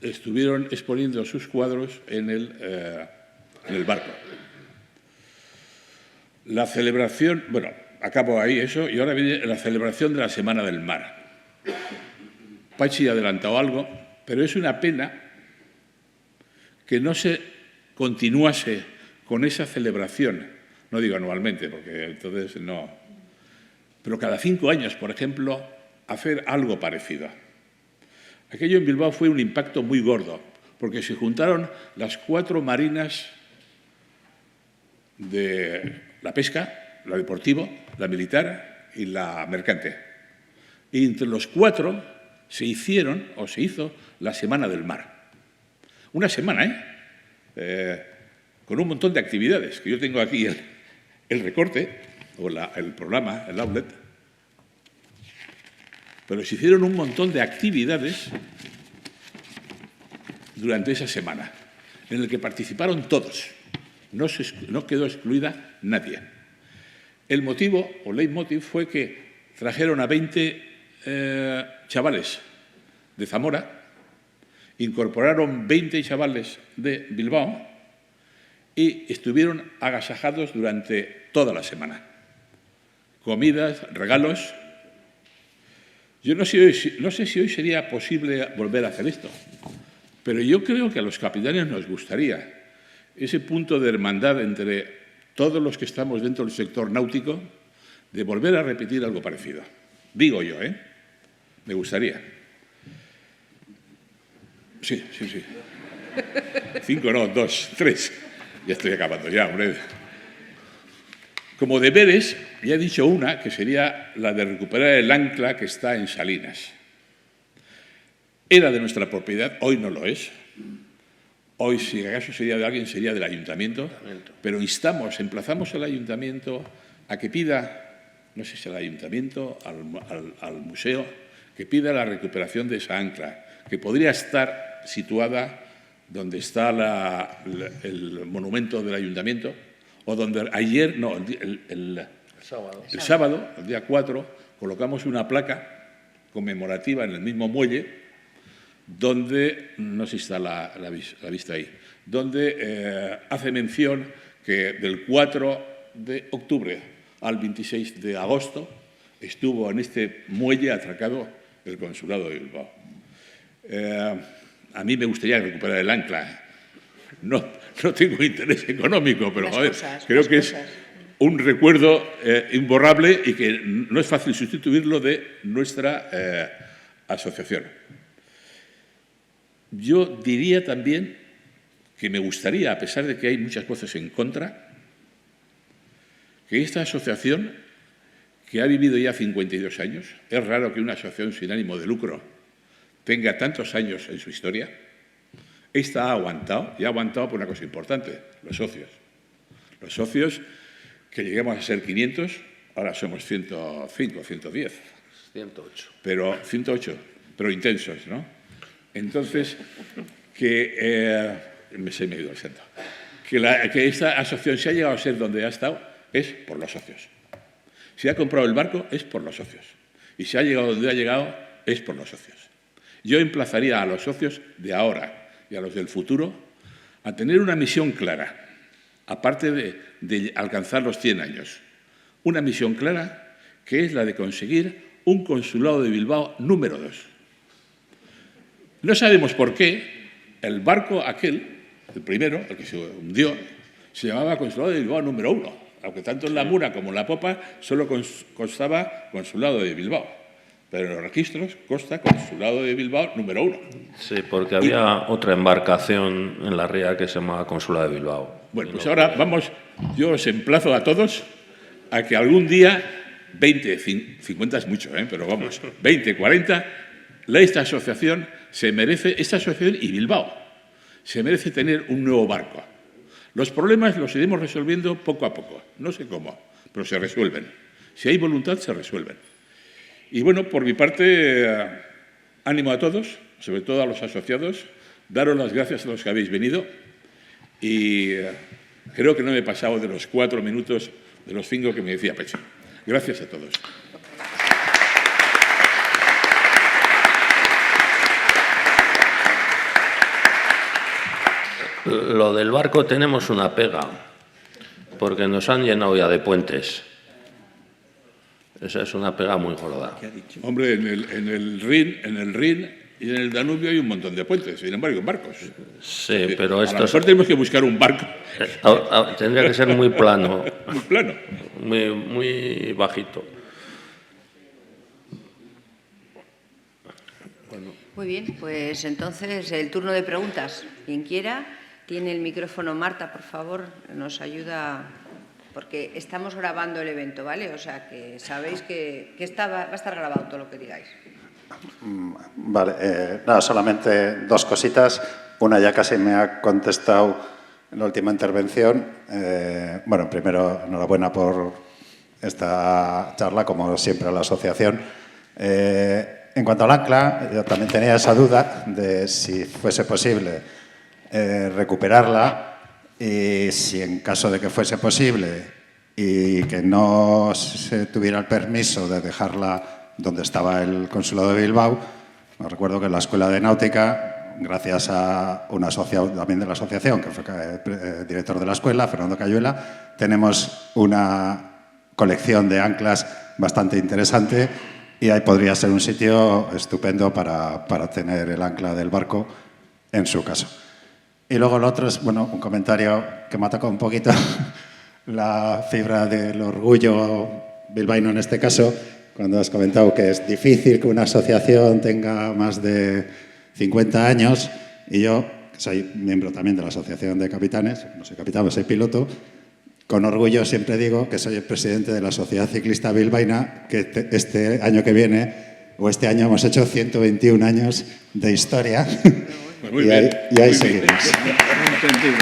estuvieron exponiendo sus cuadros en el barco. La celebración, acabo ahí eso, y ahora viene la celebración de la Semana del Mar. Pachi ha adelantado algo, pero es una pena que no se continuase con esa celebración. No digo anualmente, porque entonces no. Pero cada 5 años, por ejemplo, hacer algo parecido. Aquello en Bilbao fue un impacto muy gordo, porque se juntaron las 4 marinas de la pesca, la deportiva, la militar y la mercante. Y entre los 4 se hizo la Semana del Mar. Una semana, con un montón de actividades, que yo tengo aquí el recorte, o el programa, el outlet. Pero se hicieron un montón de actividades durante esa semana, en el que participaron todos. No quedó excluida nadie. El motivo, o leitmotiv, fue que trajeron a 20 chavales de Zamora, incorporaron 20 chavales de Bilbao y estuvieron agasajados durante toda la semana. Comidas, regalos. Yo no sé si hoy sería posible volver a hacer esto, pero yo creo que a los capitanes nos gustaría ese punto de hermandad entre todos los que estamos dentro del sector náutico, de volver a repetir algo parecido. Digo yo, me gustaría. Sí. 5 no, 2, 3. Ya estoy acabando, ya, hombre. Como deberes, ya he dicho una, que sería la de recuperar el ancla que está en Salinas. Era de nuestra propiedad, hoy no lo es. Hoy, si acaso sería de alguien, sería del ayuntamiento, pero emplazamos al ayuntamiento a que pida, no sé si al ayuntamiento, al museo, que pida la recuperación de esa ancla, que podría estar situada donde está el monumento del ayuntamiento, o donde ayer, no, el sábado, el día 4, colocamos una placa conmemorativa en el mismo muelle, donde, no sé si está la vista ahí, donde hace mención que del 4 de octubre al 26 de agosto estuvo en este muelle atracado el Consulado de Bilbao. A mí me gustaría recuperar el ancla. No tengo interés económico, pero creo que es un recuerdo imborrable y que no es fácil sustituirlo de nuestra asociación. Yo diría también que me gustaría, a pesar de que hay muchas voces en contra, que esta asociación, que ha vivido ya 52 años, es raro que una asociación sin ánimo de lucro tenga tantos años en su historia, esta ha aguantado, y ha aguantado por una cosa importante, los socios. Los socios, que lleguemos a ser 500, ahora somos 105, 110. 108. Pero 108, pero intensos, ¿no? Entonces, que se me ha ido el santo. Que esta asociación, si ha llegado a ser donde ha estado, es por los socios. Si ha comprado el barco, es por los socios. Y si ha llegado donde ha llegado, es por los socios. Yo emplazaría a los socios de ahora y a los del futuro a tener una misión clara, aparte de alcanzar los 100 años. Una misión clara que es la de conseguir un consulado de Bilbao número 2. No sabemos por qué el barco aquel, el primero, el que se hundió, se llamaba Consulado de Bilbao número 1, aunque tanto en la mura como en la popa solo constaba Consulado de Bilbao. Pero en los registros consta Consulado de Bilbao número 1. Sí, porque había otra embarcación en la ría que se llamaba Consulado de Bilbao. Bueno, pues ahora vamos, yo os emplazo a todos a que algún día, 20, 50 es mucho, pero vamos, 20, 40, esta asociación y Bilbao, se merece tener un nuevo barco. Los problemas los iremos resolviendo poco a poco, no sé cómo, pero se resuelven. Si hay voluntad, se resuelven. Y bueno, por mi parte, ánimo a todos, sobre todo a los asociados, daros las gracias a los que habéis venido y creo que no me he pasado de los 4 minutos de los 5 que me decía Pecho. Gracias a todos. Lo del barco tenemos una pega, porque nos han llenado ya de puentes. Esa es una pega muy gorda. Hombre, en el Rin y en el Danubio hay un montón de puentes, sin embargo, en barcos. Sí, pero a lo mejor tenemos que buscar un barco. Tendría que ser muy plano. Muy plano. Muy bajito. Muy bien, pues entonces el turno de preguntas. Quien quiera, tiene el micrófono. Marta, por favor, nos ayuda, porque estamos grabando el evento, ¿vale? O sea, que sabéis que va a estar grabado todo lo que digáis. Vale, nada, solamente 2 cositas. Una ya casi me ha contestado en la última intervención. Bueno, primero, enhorabuena por esta charla, como siempre, a la asociación. En cuanto al ancla, yo también tenía esa duda de si fuese posible recuperarla y si en caso de que fuese posible y que no se tuviera el permiso de dejarla donde estaba el Consulado de Bilbao. Os recuerdo que en la Escuela de Náutica, gracias a un asociado también de la asociación, que fue director de la escuela, Fernando Cayuela, tenemos una colección de anclas bastante interesante y ahí podría ser un sitio estupendo para tener el ancla del barco en su caso. Y luego lo otro es, bueno, un comentario que me ha tocado un poquito la fibra del orgullo bilbaíno en este caso, cuando has comentado que es difícil que una asociación tenga más de 50 años, y yo, que soy miembro también de la Asociación de Capitanes, no soy capitán, soy piloto, con orgullo siempre digo que soy el presidente de la Sociedad Ciclista Bilbaína, que este año que viene, o este año hemos hecho 121 años de historia, Muy y bien, y ahí muy seguiremos. bien. Entendido.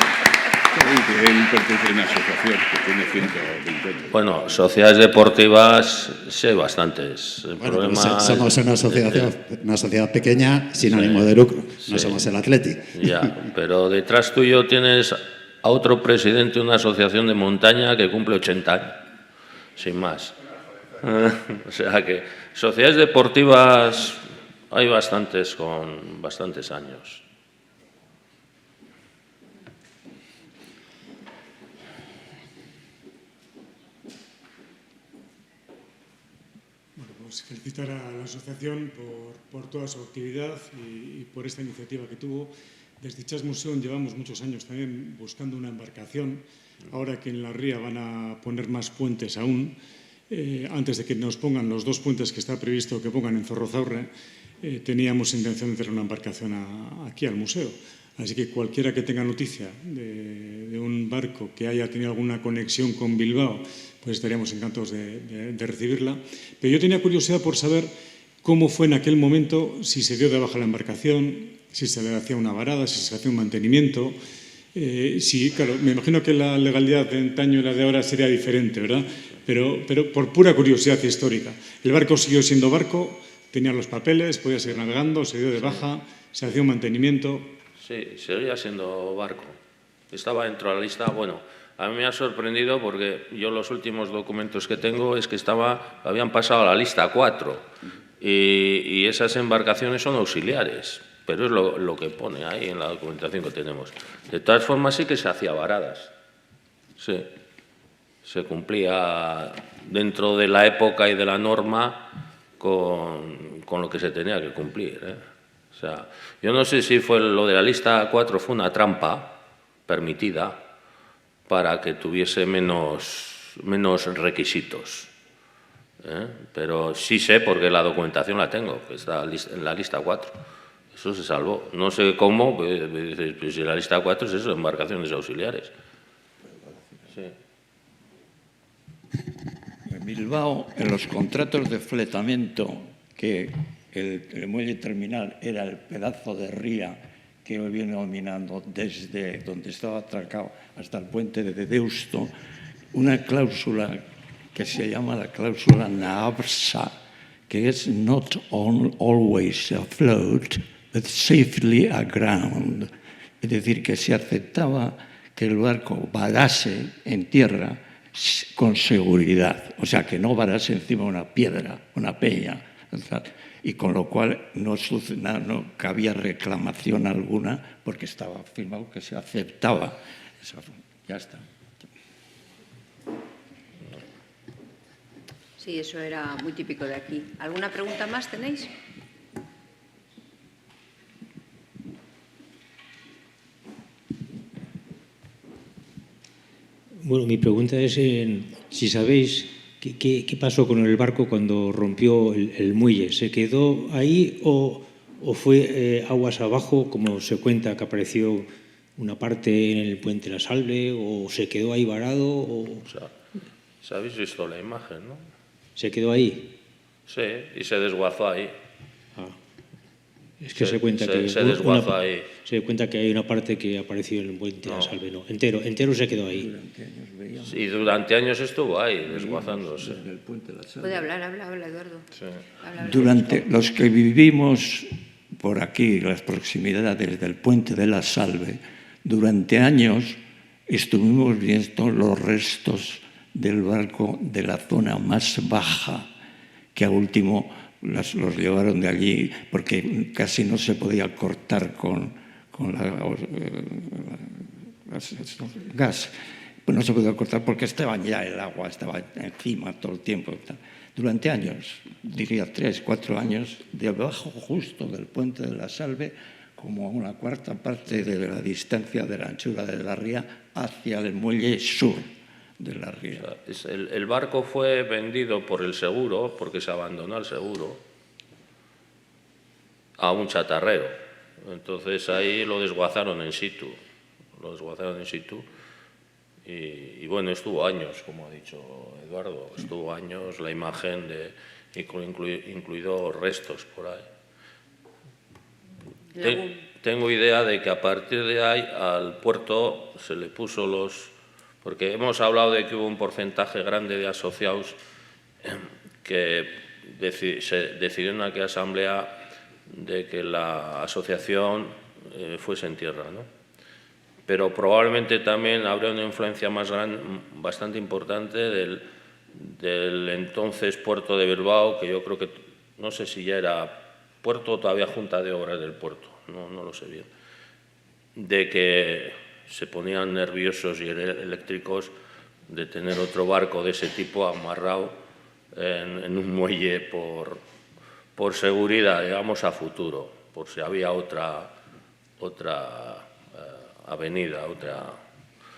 Él pertenece a una asociación que tiene 120 años. Bueno, sociedades deportivas sí hay bastantes. El Bueno, problema pero somos una asociación, una sociedad pequeña sin ánimo de lucro. No somos el Atleti. Ya, pero detrás tuyo tienes a otro presidente de una asociación de montaña que cumple 80 años, sin más. O sea que sociedades deportivas hay bastantes con bastantes años. Bueno, pues felicitar a la asociación por toda su actividad y por esta iniciativa que tuvo. Desde Chas Museum llevamos muchos años también buscando una embarcación. Ahora que en la ría van a poner más puentes aún, antes de que nos pongan los 2 puentes que está previsto que pongan en Zorrozaurre, teníamos intención de traer una embarcación aquí al museo. Así que cualquiera que tenga noticia de un barco que haya tenido alguna conexión con Bilbao, pues estaríamos encantados de recibirla. Pero yo tenía curiosidad por saber cómo fue en aquel momento, si se dio de baja la embarcación, si se le hacía una varada, si se hacía un mantenimiento. Sí, claro, me imagino que la legalidad de antaño y la de ahora sería diferente, ¿verdad? Pero por pura curiosidad histórica. El barco siguió siendo barco, tenía los papeles, podía seguir navegando, se dio de baja, se hacía un mantenimiento. Sí, seguía siendo barco. Estaba dentro de la lista. Bueno, a mí me ha sorprendido porque yo los últimos documentos que tengo es que habían pasado a la lista 4 y esas embarcaciones son auxiliares, pero es lo que pone ahí en la documentación que tenemos. De todas formas sí que se hacía varadas. Sí, se cumplía dentro de la época y de la norma con lo que se tenía que cumplir, ¿eh? O sea, yo no sé si fue lo de la lista 4 fue una trampa permitida para que tuviese menos requisitos, ¿eh? Pero sí sé porque la documentación la tengo, que está en la lista 4. Eso se salvó. No sé cómo, pues si la lista 4 es eso, embarcaciones auxiliares. Sí. En Bilbao, en los contratos de fletamiento, que el muelle terminal era el pedazo de ría que viene dominando desde donde estaba atracado hasta el puente de Deusto, una cláusula que se llama la cláusula NABSA, que es not always afloat, but safely aground. Es decir, que se aceptaba que el barco varase en tierra con seguridad, o sea, que no varase encima de una piedra, una peña, y con lo cual no cabía reclamación alguna porque estaba firmado que se aceptaba. Ya está. Sí, eso era muy típico de aquí. ¿Alguna pregunta más tenéis? Bueno, mi pregunta es si sabéis qué pasó con el barco cuando rompió el muelle. ¿Se quedó ahí o fue aguas abajo, como se cuenta que apareció una parte en el puente La Salve, o se quedó ahí varado? O sea, habéis visto la imagen, ¿no? ¿Se quedó ahí? Sí, y se desguazó ahí. Es que se cuenta que se desguazó ahí. Se cuenta que hay una parte que apareció en el puente La Salve, no, entero se quedó ahí. Y durante años estuvo ahí, desguazándose. Puede hablar, habla Eduardo. Sí. Habla. Durante los que vivimos por aquí, las proximidades del puente de La Salve, durante años estuvimos viendo los restos del barco de la zona más baja, que a último los llevaron de allí porque casi no se podía cortar con gas. Pues no se podía cortar porque estaban ya el agua, estaba encima todo el tiempo. Durante años, diría 3, 4 años, debajo justo del puente de La Salve, como a una cuarta parte de la distancia de la anchura de la ría hacia el muelle sur de la ría. O sea, el barco fue vendido por el seguro, porque se abandonó el seguro, a un chatarrero. Entonces ahí lo desguazaron in situ. Y bueno, estuvo años, como ha dicho Eduardo, estuvo años la imagen, incluido restos por ahí. tengo idea de que a partir de ahí al puerto se le puso porque hemos hablado de que hubo un porcentaje grande de asociados que se decidió en aquella asamblea de que la asociación fuese en tierra, ¿no? Pero probablemente también habría una influencia bastante importante del entonces puerto de Bilbao, que yo creo que, no sé si ya era puerto o todavía Junta de Obras del puerto, no lo sé bien, de que se ponían nerviosos y eléctricos de tener otro barco de ese tipo amarrado en un muelle por seguridad, digamos, a futuro, por si había otra avenida,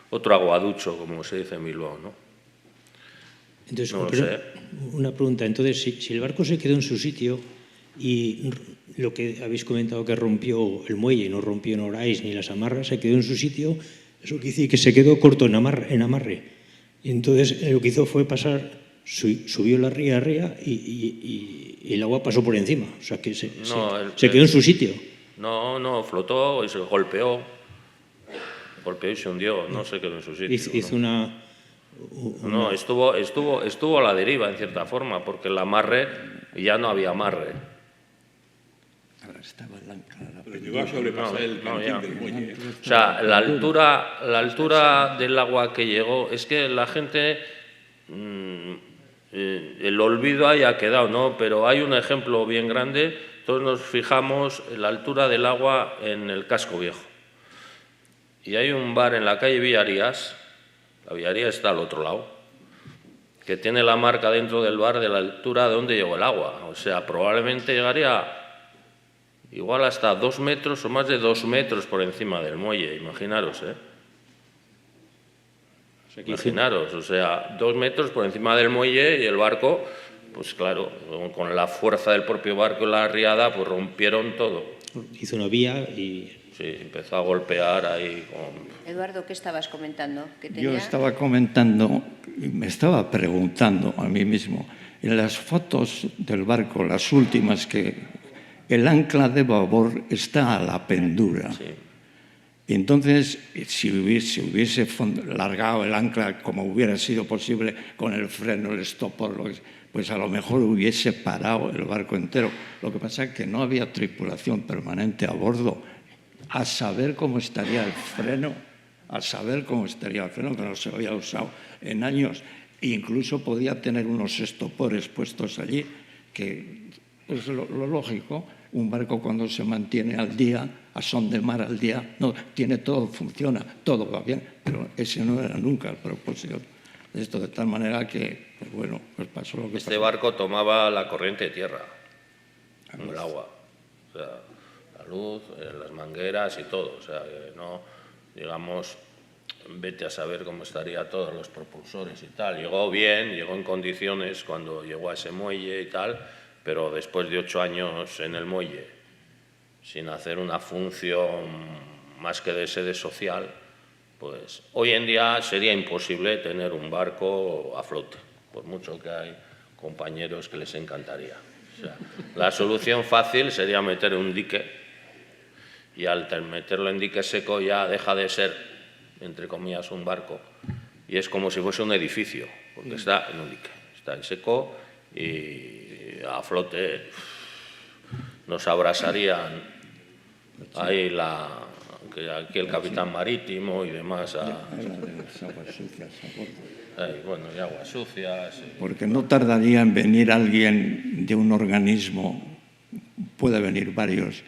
otro aguaducho, como se dice en Bilbao, ¿no? Entonces, No lo sé. Una pregunta. Entonces, si el barco se quedó en su sitio y lo que habéis comentado que rompió el muelle, no rompió en Orais ni las amarras, se quedó en su sitio, eso quiere decir que se quedó corto en amarre. Y entonces lo que hizo fue subió la ría arriba y el agua pasó por encima. O sea, que se quedó en su sitio. No, flotó y se golpeó y se hundió, no se quedó en su sitio. Hizo una... No, estuvo a la deriva, en cierta forma, porque el amarre ya no había amarre. Ahora estaba el ancla. Pero llegó a sobrepasar el cantil del muelle. O sea, la altura del agua que llegó, es que la gente, el olvido haya quedado, ¿no? Pero hay un ejemplo bien grande, todos nos fijamos en la altura del agua en el Casco Viejo. Y hay un bar en la calle Villarías, la Villarías está al otro lado, que tiene la marca dentro del bar de la altura de donde llegó el agua. O sea, probablemente llegaría igual hasta 2 metros o más de 2 metros por encima del muelle, imaginaros, ¿eh? Imaginaros, o sea, 2 metros por encima del muelle y el barco, pues claro, con la fuerza del propio barco y la riada, pues rompieron todo. Hizo una vía y... Sí, empezó a golpear ahí. Eduardo, ¿qué estabas comentando? Yo estaba comentando y me estaba preguntando a mí mismo, en las fotos del barco, las últimas, que el ancla de babor está a la pendura. Sí. Entonces, si hubiese largado el ancla como hubiera sido posible con el freno, el estopor, pues a lo mejor hubiese parado el barco entero. Lo que pasa es que no había tripulación permanente a bordo. A saber cómo estaría el freno, que no se había usado en años. E incluso podía tener unos estopores puestos allí, que es lo lógico. Un barco cuando se mantiene al día, a son de mar al día, no, tiene todo, funciona, todo va bien, pero ese no era nunca el propósito de esto, de tal manera que, pues bueno, pues pasó lo que pasó. Este barco tomaba la corriente de tierra, el agua, o sea, la luz, las mangueras y todo, o sea, que no, digamos, vete a saber cómo estaría todos los propulsores y tal. Llegó bien, llegó en condiciones cuando llegó a ese muelle y tal, pero después de 8 años en el muelle, sin hacer una función más que de sede social, pues hoy en día sería imposible tener un barco a flote, por mucho que hay compañeros que les encantaría. O sea, la solución fácil sería meter un dique, y al meterlo en dique seco ya deja de ser, entre comillas, un barco, y es como si fuese un edificio, porque está en un dique, está en seco y a flote nos abrazarían ahí aquí el capitán marítimo y demás. Bueno, y aguas sucias. Porque no tardaría en venir alguien de un organismo, puede venir varios,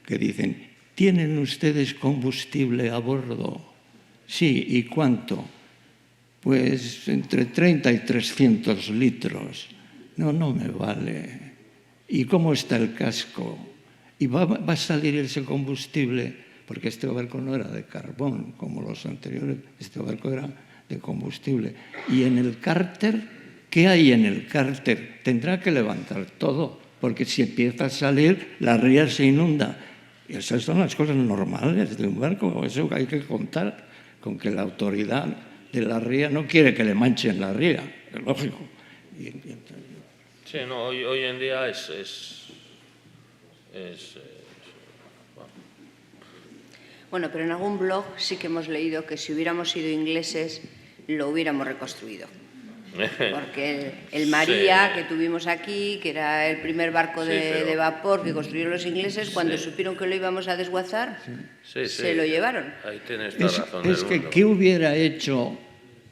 que dicen, ¿tienen ustedes combustible a bordo? Sí, ¿y cuánto? Pues entre 30 y 300 litros. No me vale. ¿Y cómo está el casco? ¿Y va a salir ese combustible? Porque este barco no era de carbón, como los anteriores. Este barco era de combustible. ¿Y en el cárter? ¿Qué hay en el cárter? Tendrá que levantar todo, porque si empieza a salir, la ría se inunda. Y esas son las cosas normales de un barco. Eso hay que contar con que la autoridad de la ría no quiere que le manchen la ría. Es lógico. Sí, no, hoy en día Bueno, pero en algún blog sí que hemos leído que si hubiéramos sido ingleses lo hubiéramos reconstruido. Porque el María que tuvimos aquí, que era el primer barco de vapor que construyeron los ingleses, cuando supieron que lo íbamos a desguazar, se lo llevaron. Ahí tienes toda razón. Es que, ¿qué hubiera hecho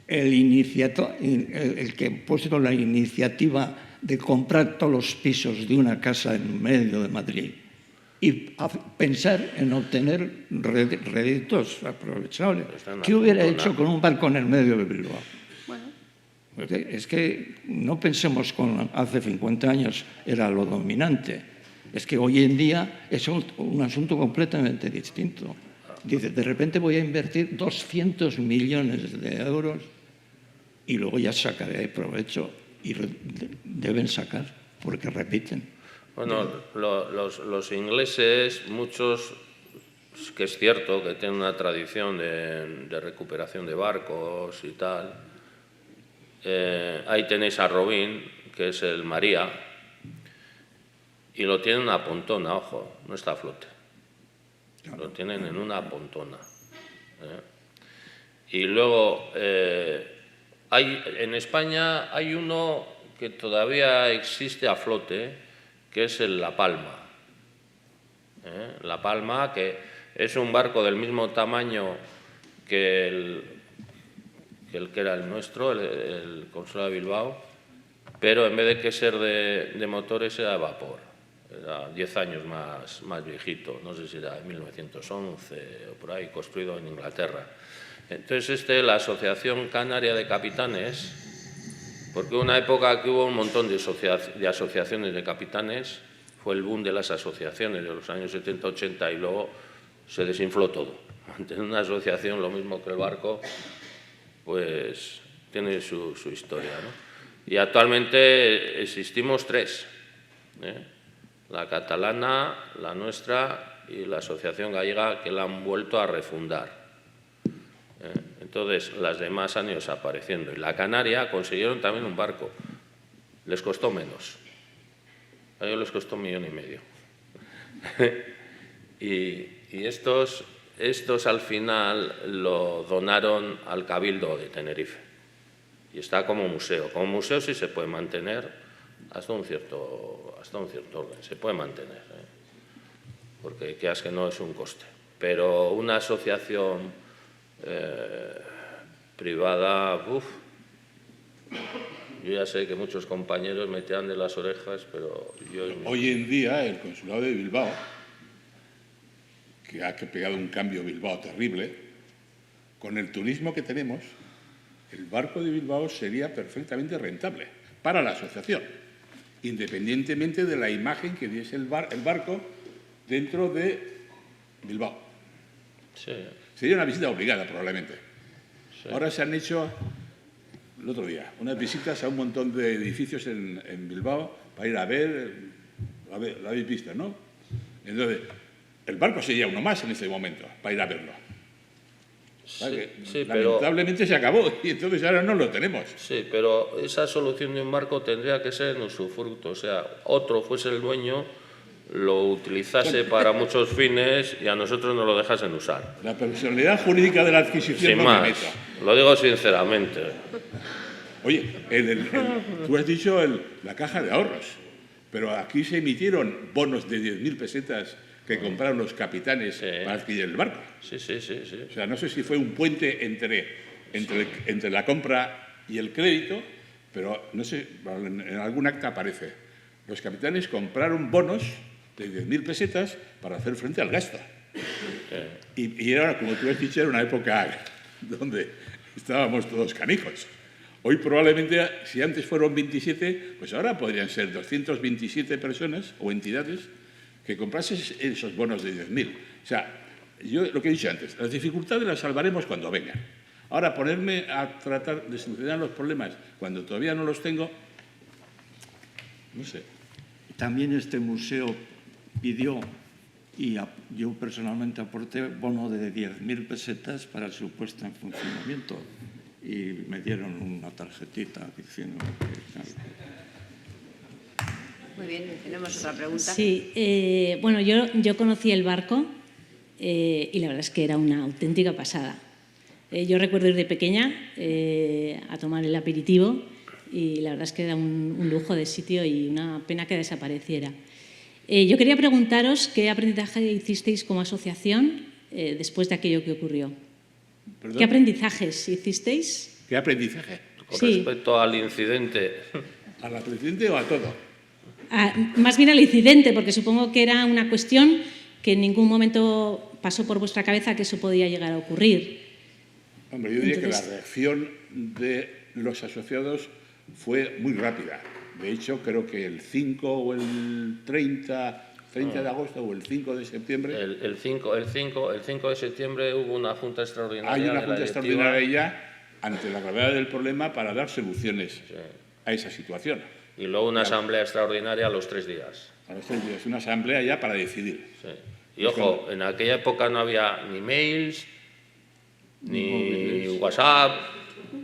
el que puso la iniciativa de comprar todos los pisos de una casa en medio de Madrid y pensar en obtener réditos aprovechables? ¿Qué hubiera hecho con un barco en el medio de Bilbao? Es que no pensemos con hace 50 años era lo dominante. Es que hoy en día es un asunto completamente distinto. Dice, de repente voy a invertir 200 millones de euros y luego ya sacaré provecho. Y deben sacar, porque repiten. Bueno, los ingleses, muchos, que es cierto que tienen una tradición de recuperación de barcos y tal. Ahí tenéis a Robin, que es el María, y lo tienen en una pontona, ojo, no está a flote. Lo tienen en una pontona. Y luego, en España hay uno que todavía existe a flote, que es el La Palma. La Palma, que es un barco del mismo tamaño que el que era el nuestro, el Consulado de Bilbao, pero en vez de que ser de motores era de vapor. Era 10 años más viejito, no sé si era de 1911 o por ahí, construido en Inglaterra. Entonces la Asociación Canaria de Capitanes, porque hubo una época que hubo un montón de asociaciones de capitanes, fue el boom de las asociaciones de los años 70-80 y luego se desinfló todo. Mantener una asociación, lo mismo que el barco, pues tiene su historia, ¿no? Y actualmente existimos 3, la catalana, la nuestra y la Asociación Gallega, que la han vuelto a refundar. Entonces, las demás han ido desapareciendo. Y la Canaria consiguieron también un barco. Les costó menos. A ellos les costó 1,5 millones. y estos al final lo donaron al Cabildo de Tenerife. Y está como museo. Como museo sí se puede mantener hasta un cierto orden. Se puede mantener, porque quieras que no es un coste. Pero una asociación privada, yo ya sé que muchos compañeros me tiran de las orejas, pero yo... Hoy en día el Consulado de Bilbao, que ha pegado un cambio Bilbao terrible, con el turismo que tenemos, el barco de Bilbao sería perfectamente rentable para la asociación, independientemente de la imagen que diese el barco dentro de Bilbao. Sí. Sería una visita obligada, probablemente. Sí. Ahora se han hecho, el otro día, unas visitas a un montón de edificios en Bilbao para ir a ver, lo habéis visto, ¿no? Entonces, el barco sería uno más en ese momento, para ir a verlo. Sí, lamentablemente se acabó y entonces ahora no lo tenemos. Sí, pero esa solución de un barco tendría que ser en usufructo, o sea, otro fuese el dueño, lo utilizase para muchos fines y a nosotros nos lo dejasen usar. La personalidad jurídica de la adquisición sin no más, me meto. lo digo sinceramente. Oye, tú has dicho la caja de ahorros, pero aquí se emitieron bonos de 10.000 pesetas que compraron los capitanes para adquirir el barco. Sí. O sea, no sé si fue un puente entre la compra y el crédito, pero no sé, en algún acta aparece. Los capitanes compraron bonos de 10.000 pesetas para hacer frente al gasto. Y era, como tú has dicho, era una época donde estábamos todos canijos. Hoy probablemente, si antes fueron 27, pues ahora podrían ser 227 personas o entidades que comprasen esos bonos de 10.000. O sea, yo lo que he dicho antes, las dificultades las salvaremos cuando vengan. Ahora, ponerme a tratar de solucionar los problemas cuando todavía no los tengo, no sé. También este museo pidió, y yo personalmente aporté, bono de 10.000 pesetas para su puesta en funcionamiento. Y me dieron una tarjetita diciendo que... Muy bien, tenemos otra pregunta. Sí, bueno, yo conocí el barco y la verdad es que era una auténtica pasada. Yo recuerdo ir de pequeña a tomar el aperitivo y la verdad es que era un lujo de sitio y una pena que desapareciera. Yo quería preguntaros qué aprendizaje hicisteis como asociación después de aquello que ocurrió. ¿Perdón? ¿Qué aprendizajes hicisteis? ¿Qué aprendizaje? Con Sí. respecto al incidente. ¿Al presidente o a todo? Más bien al incidente, porque supongo que era una cuestión que en ningún momento pasó por vuestra cabeza que eso podía llegar a ocurrir. Hombre, yo diría Entonces, que la reacción de los asociados fue muy rápida. De hecho, creo que el 5 o el 30 de agosto o el 5 de septiembre... El 5 de septiembre hubo una junta extraordinaria. Hay una de la junta directiva. extraordinaria ya ante la gravedad del problema para dar soluciones a esa situación. Y luego una asamblea extraordinaria a los 3 días. A los 3 días, una asamblea ya para decidir. Sí. Y ojo, en aquella época no había ni mails, ni WhatsApp,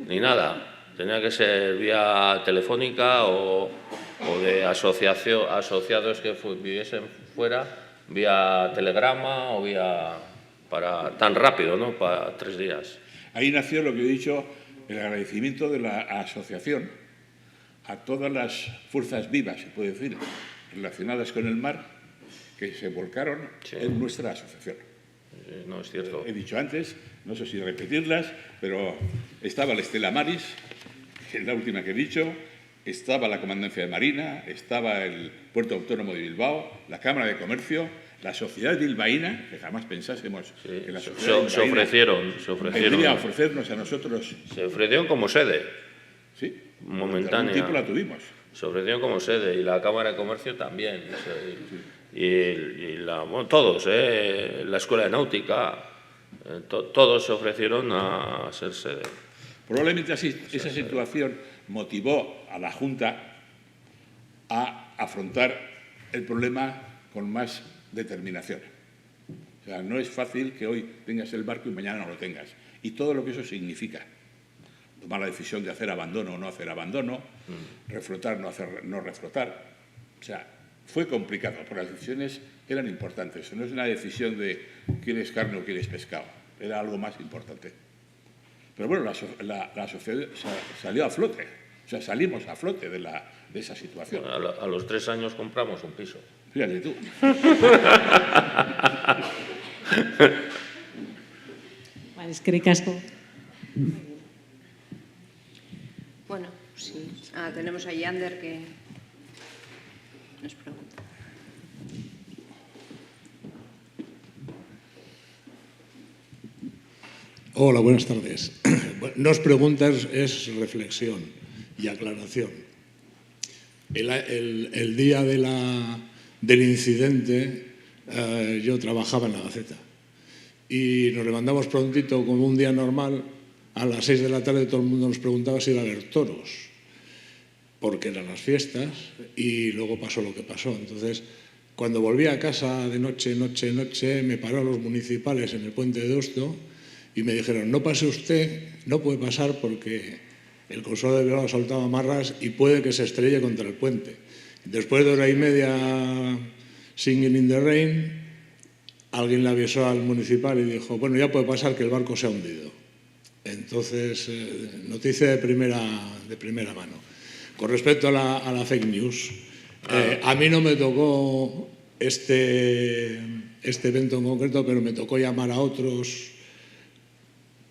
ni nada. Tenía que ser vía telefónica o de asociados que viviesen fuera, vía telegrama o vía... tan rápido, ¿no? Para 3 días. Ahí nació lo que he dicho, el agradecimiento de la asociación a todas las fuerzas vivas, se puede decir, relacionadas con el mar, que se volcaron en nuestra asociación. No, es cierto. He dicho antes, no sé si repetirlas, pero estaba la Estela Maris, que es la última que he dicho, estaba la Comandancia de Marina, estaba el Puerto Autónomo de Bilbao, la Cámara de Comercio, la Sociedad Bilbaína, que jamás pensásemos que la Sociedad Se ofrecieron. vendría a ofrecernos a nosotros. Se ofrecieron como sede. Sí, momentánea. algún tiempo la tuvimos. Se ofrecieron como sede y la Cámara de Comercio también. Todos, la Escuela de Náutica, todos se ofrecieron a ser sede. Probablemente así, esa situación motivó a la Junta a afrontar el problema con más determinación. O sea, no es fácil que hoy tengas el barco y mañana no lo tengas. Y todo lo que eso significa. Tomar la decisión de hacer abandono o no hacer abandono, reflotar o no reflotar. O sea, fue complicado, porque las decisiones eran importantes. No es una decisión de quieres carne o quieres pescado. Era algo más importante. Pero bueno, la sociedad salió a flote. O sea, salimos a flote de esa situación. A los 3 años compramos un piso. Fíjate tú. Vale, eskerrik asko. Bueno, sí. Tenemos a Yander que nos pregunta. Hola, buenas tardes. No es preguntas, es reflexión y aclaración. El día del incidente yo trabajaba en la Gaceta y nos levantamos prontito como un día normal. A las 6 de la tarde todo el mundo nos preguntaba si iba a haber toros, porque eran las fiestas y luego pasó lo que pasó. Entonces, cuando volví a casa de noche, me pararon los municipales en el puente de Deusto y me dijeron, no pase usted, no puede pasar porque el consulado de Bilbao soltaba amarras y puede que se estrelle contra el puente. Después de 1 hora y media singing in the rain, alguien le avisó al municipal y dijo, bueno, ya puede pasar que el barco se ha hundido. Entonces, noticia de primera mano. Con respecto a la fake news, a mí no me tocó este evento en concreto, pero me tocó llamar a otros,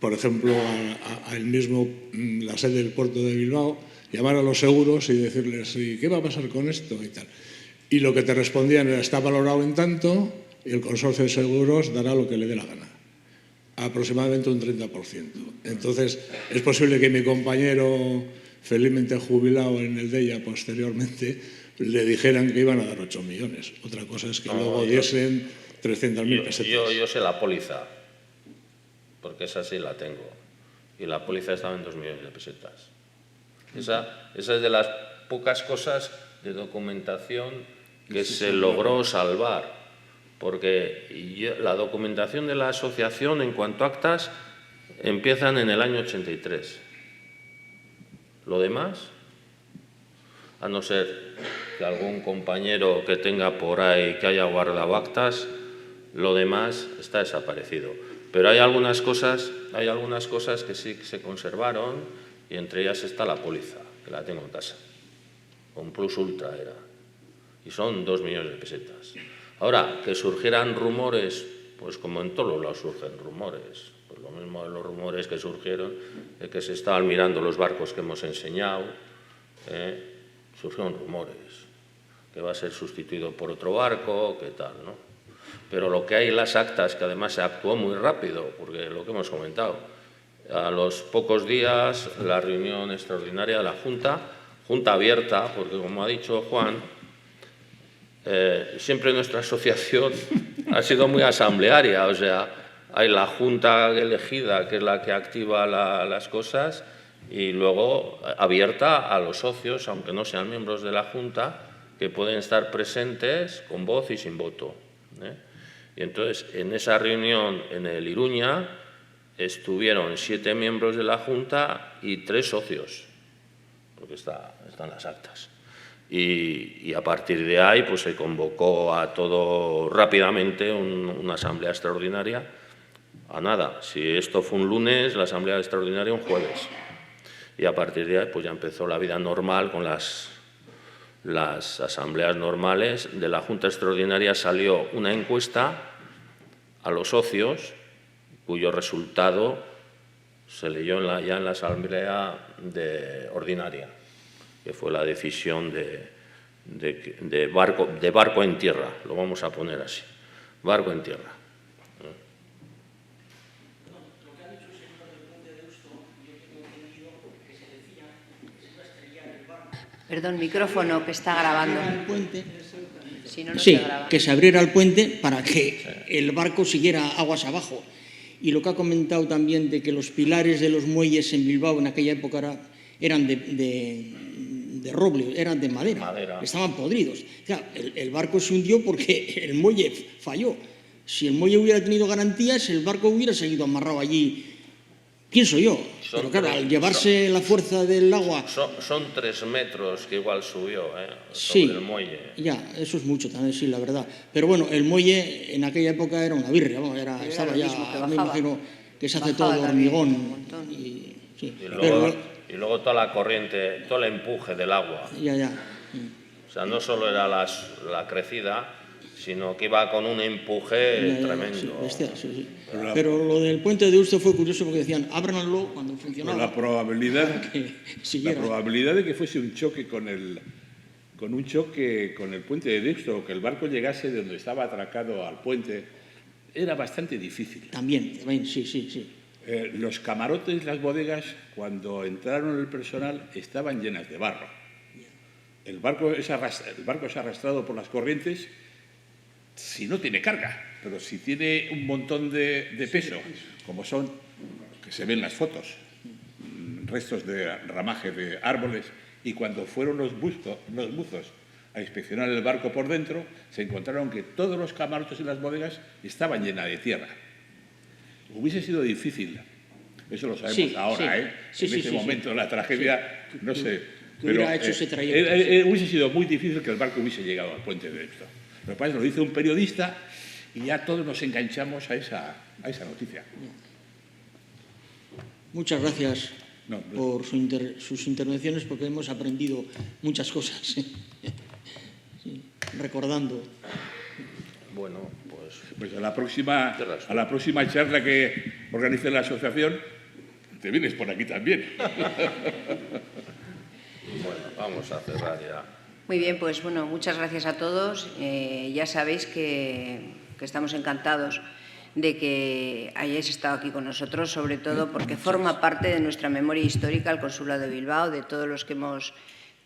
por ejemplo, a la sede del puerto de Bilbao, llamar a los seguros y decirles, ¿y qué va a pasar con esto? Y tal. Y lo que te respondían era, está valorado en tanto y el consorcio de seguros dará lo que le dé la gana. Aproximadamente un 30%. Entonces, es posible que mi compañero, felizmente jubilado en el DEIA posteriormente, le dijeran que iban a dar 8 millones. Otra cosa es que luego diesen 300.000 pesetas. Yo sé la póliza, porque esa sí la tengo. Y la póliza estaba en 2 millones de pesetas. Esa es de las pocas cosas de documentación que se logró salvar. Porque la documentación de la asociación en cuanto a actas empiezan en el año 83. Lo demás, a no ser que algún compañero que tenga por ahí que haya guardado actas, Lo demás está desaparecido. Pero hay algunas cosas que sí se conservaron, y entre ellas está la póliza, que la tengo en casa. Un plus ultra era. Y son 2 millones de pesetas. Ahora, que surgieran rumores, pues como en todos los lados surgen rumores. Pues lo mismo de los rumores que surgieron, de que se estaban mirando los barcos que hemos enseñado, surgieron rumores, que va a ser sustituido por otro barco, qué tal, ¿no? Pero lo que hay en las actas, que además se actuó muy rápido, porque lo que hemos comentado, a los pocos días la reunión extraordinaria de la Junta abierta, porque como ha dicho Juan, siempre nuestra asociación ha sido muy asamblearia, o sea, hay la Junta elegida, que es la que activa las cosas, y luego abierta a los socios, aunque no sean miembros de la Junta, que pueden estar presentes con voz y sin voto. Y entonces, en esa reunión en el Iruña, estuvieron 7 miembros de la Junta y 3 socios, porque están las actas. Y a partir de ahí pues se convocó a todo rápidamente una asamblea extraordinaria. A nada, si esto fue un lunes, la asamblea extraordinaria un jueves. Y a partir de ahí pues ya empezó la vida normal con las asambleas normales. De la Junta Extraordinaria salió una encuesta a los socios, cuyo resultado se leyó ya en la asamblea ordinaria, que fue la decisión de barco en tierra, lo vamos a poner así, barco en tierra. Perdón, micrófono, que está grabando. Si no, no sí, se graba. que se abriera el puente para que el barco siguiera aguas abajo. Y lo que ha comentado también de que los pilares de los muelles en Bilbao en aquella época eran de roble, eran de madera. Estaban podridos. Claro, el barco se hundió porque el muelle falló. Si el muelle hubiera tenido garantías, el barco hubiera seguido amarrado allí, pienso yo. Pero claro, al llevarse la fuerza del agua... Son 3 metros que igual subió sí, sobre el muelle. Ya, eso es mucho también, sí, la verdad. Pero bueno, el muelle en aquella época era una birria, ¿no? Estaba ya, me imagino que se hace todo de hormigón. Y luego toda la corriente, todo el empuje del agua. Ya. O sea, no solo era la crecida, sino que iba con un empuje tremendo. Sí, bestial, sí. Pero lo del puente de Deusto fue curioso porque decían, ábranlo cuando funcionaba. La probabilidad de que fuese un choque con el puente de Deusto, o que el barco llegase de donde estaba atracado al puente, era bastante difícil. También, sí. Los camarotes, las bodegas, cuando entraron el personal, estaban llenas de barro. El barco es arrastrado por las corrientes si no tiene carga, pero si tiene un montón de peso, como son, que se ven en las fotos, restos de ramaje de árboles, y cuando fueron los buzos a inspeccionar el barco por dentro, se encontraron que todos los camarotes y las bodegas estaban llenas de tierra. Hubiese sido difícil, eso lo sabemos ahora, en ese momento de la tragedia, no sé, pero hecho ese trayecto, hubiese sido muy difícil que el barco hubiese llegado al puente de esto. Lo que pasa es que lo dice un periodista y ya todos nos enganchamos a esa noticia. Muchas gracias por sus intervenciones, porque hemos aprendido muchas cosas, sí, recordando. Bueno, pues a la próxima charla que organice la asociación, te vienes por aquí también. Bueno, vamos a cerrar ya. Muy bien, pues bueno, muchas gracias a todos. Ya sabéis que estamos encantados de que hayáis estado aquí con nosotros, sobre todo porque forma parte de nuestra memoria histórica el Consulado de Bilbao, de todos los que hemos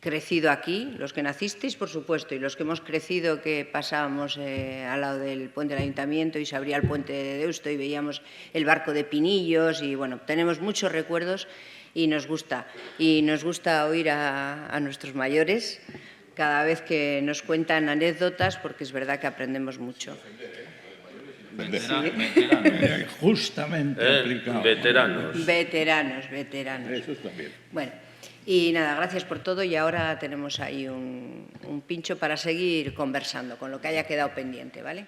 crecido aquí, los que nacisteis, por supuesto, y los que hemos crecido, que pasábamos al lado del puente del Ayuntamiento y se abría el puente de Deusto y veíamos el barco de Pinillos, y bueno, tenemos muchos recuerdos y nos gusta oír a nuestros mayores cada vez que nos cuentan anécdotas, porque es verdad que aprendemos mucho. Justamente aplicado. Veteranos. Eso está bien. Bueno, y nada, gracias por todo, y ahora tenemos ahí un pincho para seguir conversando con lo que haya quedado pendiente, ¿vale?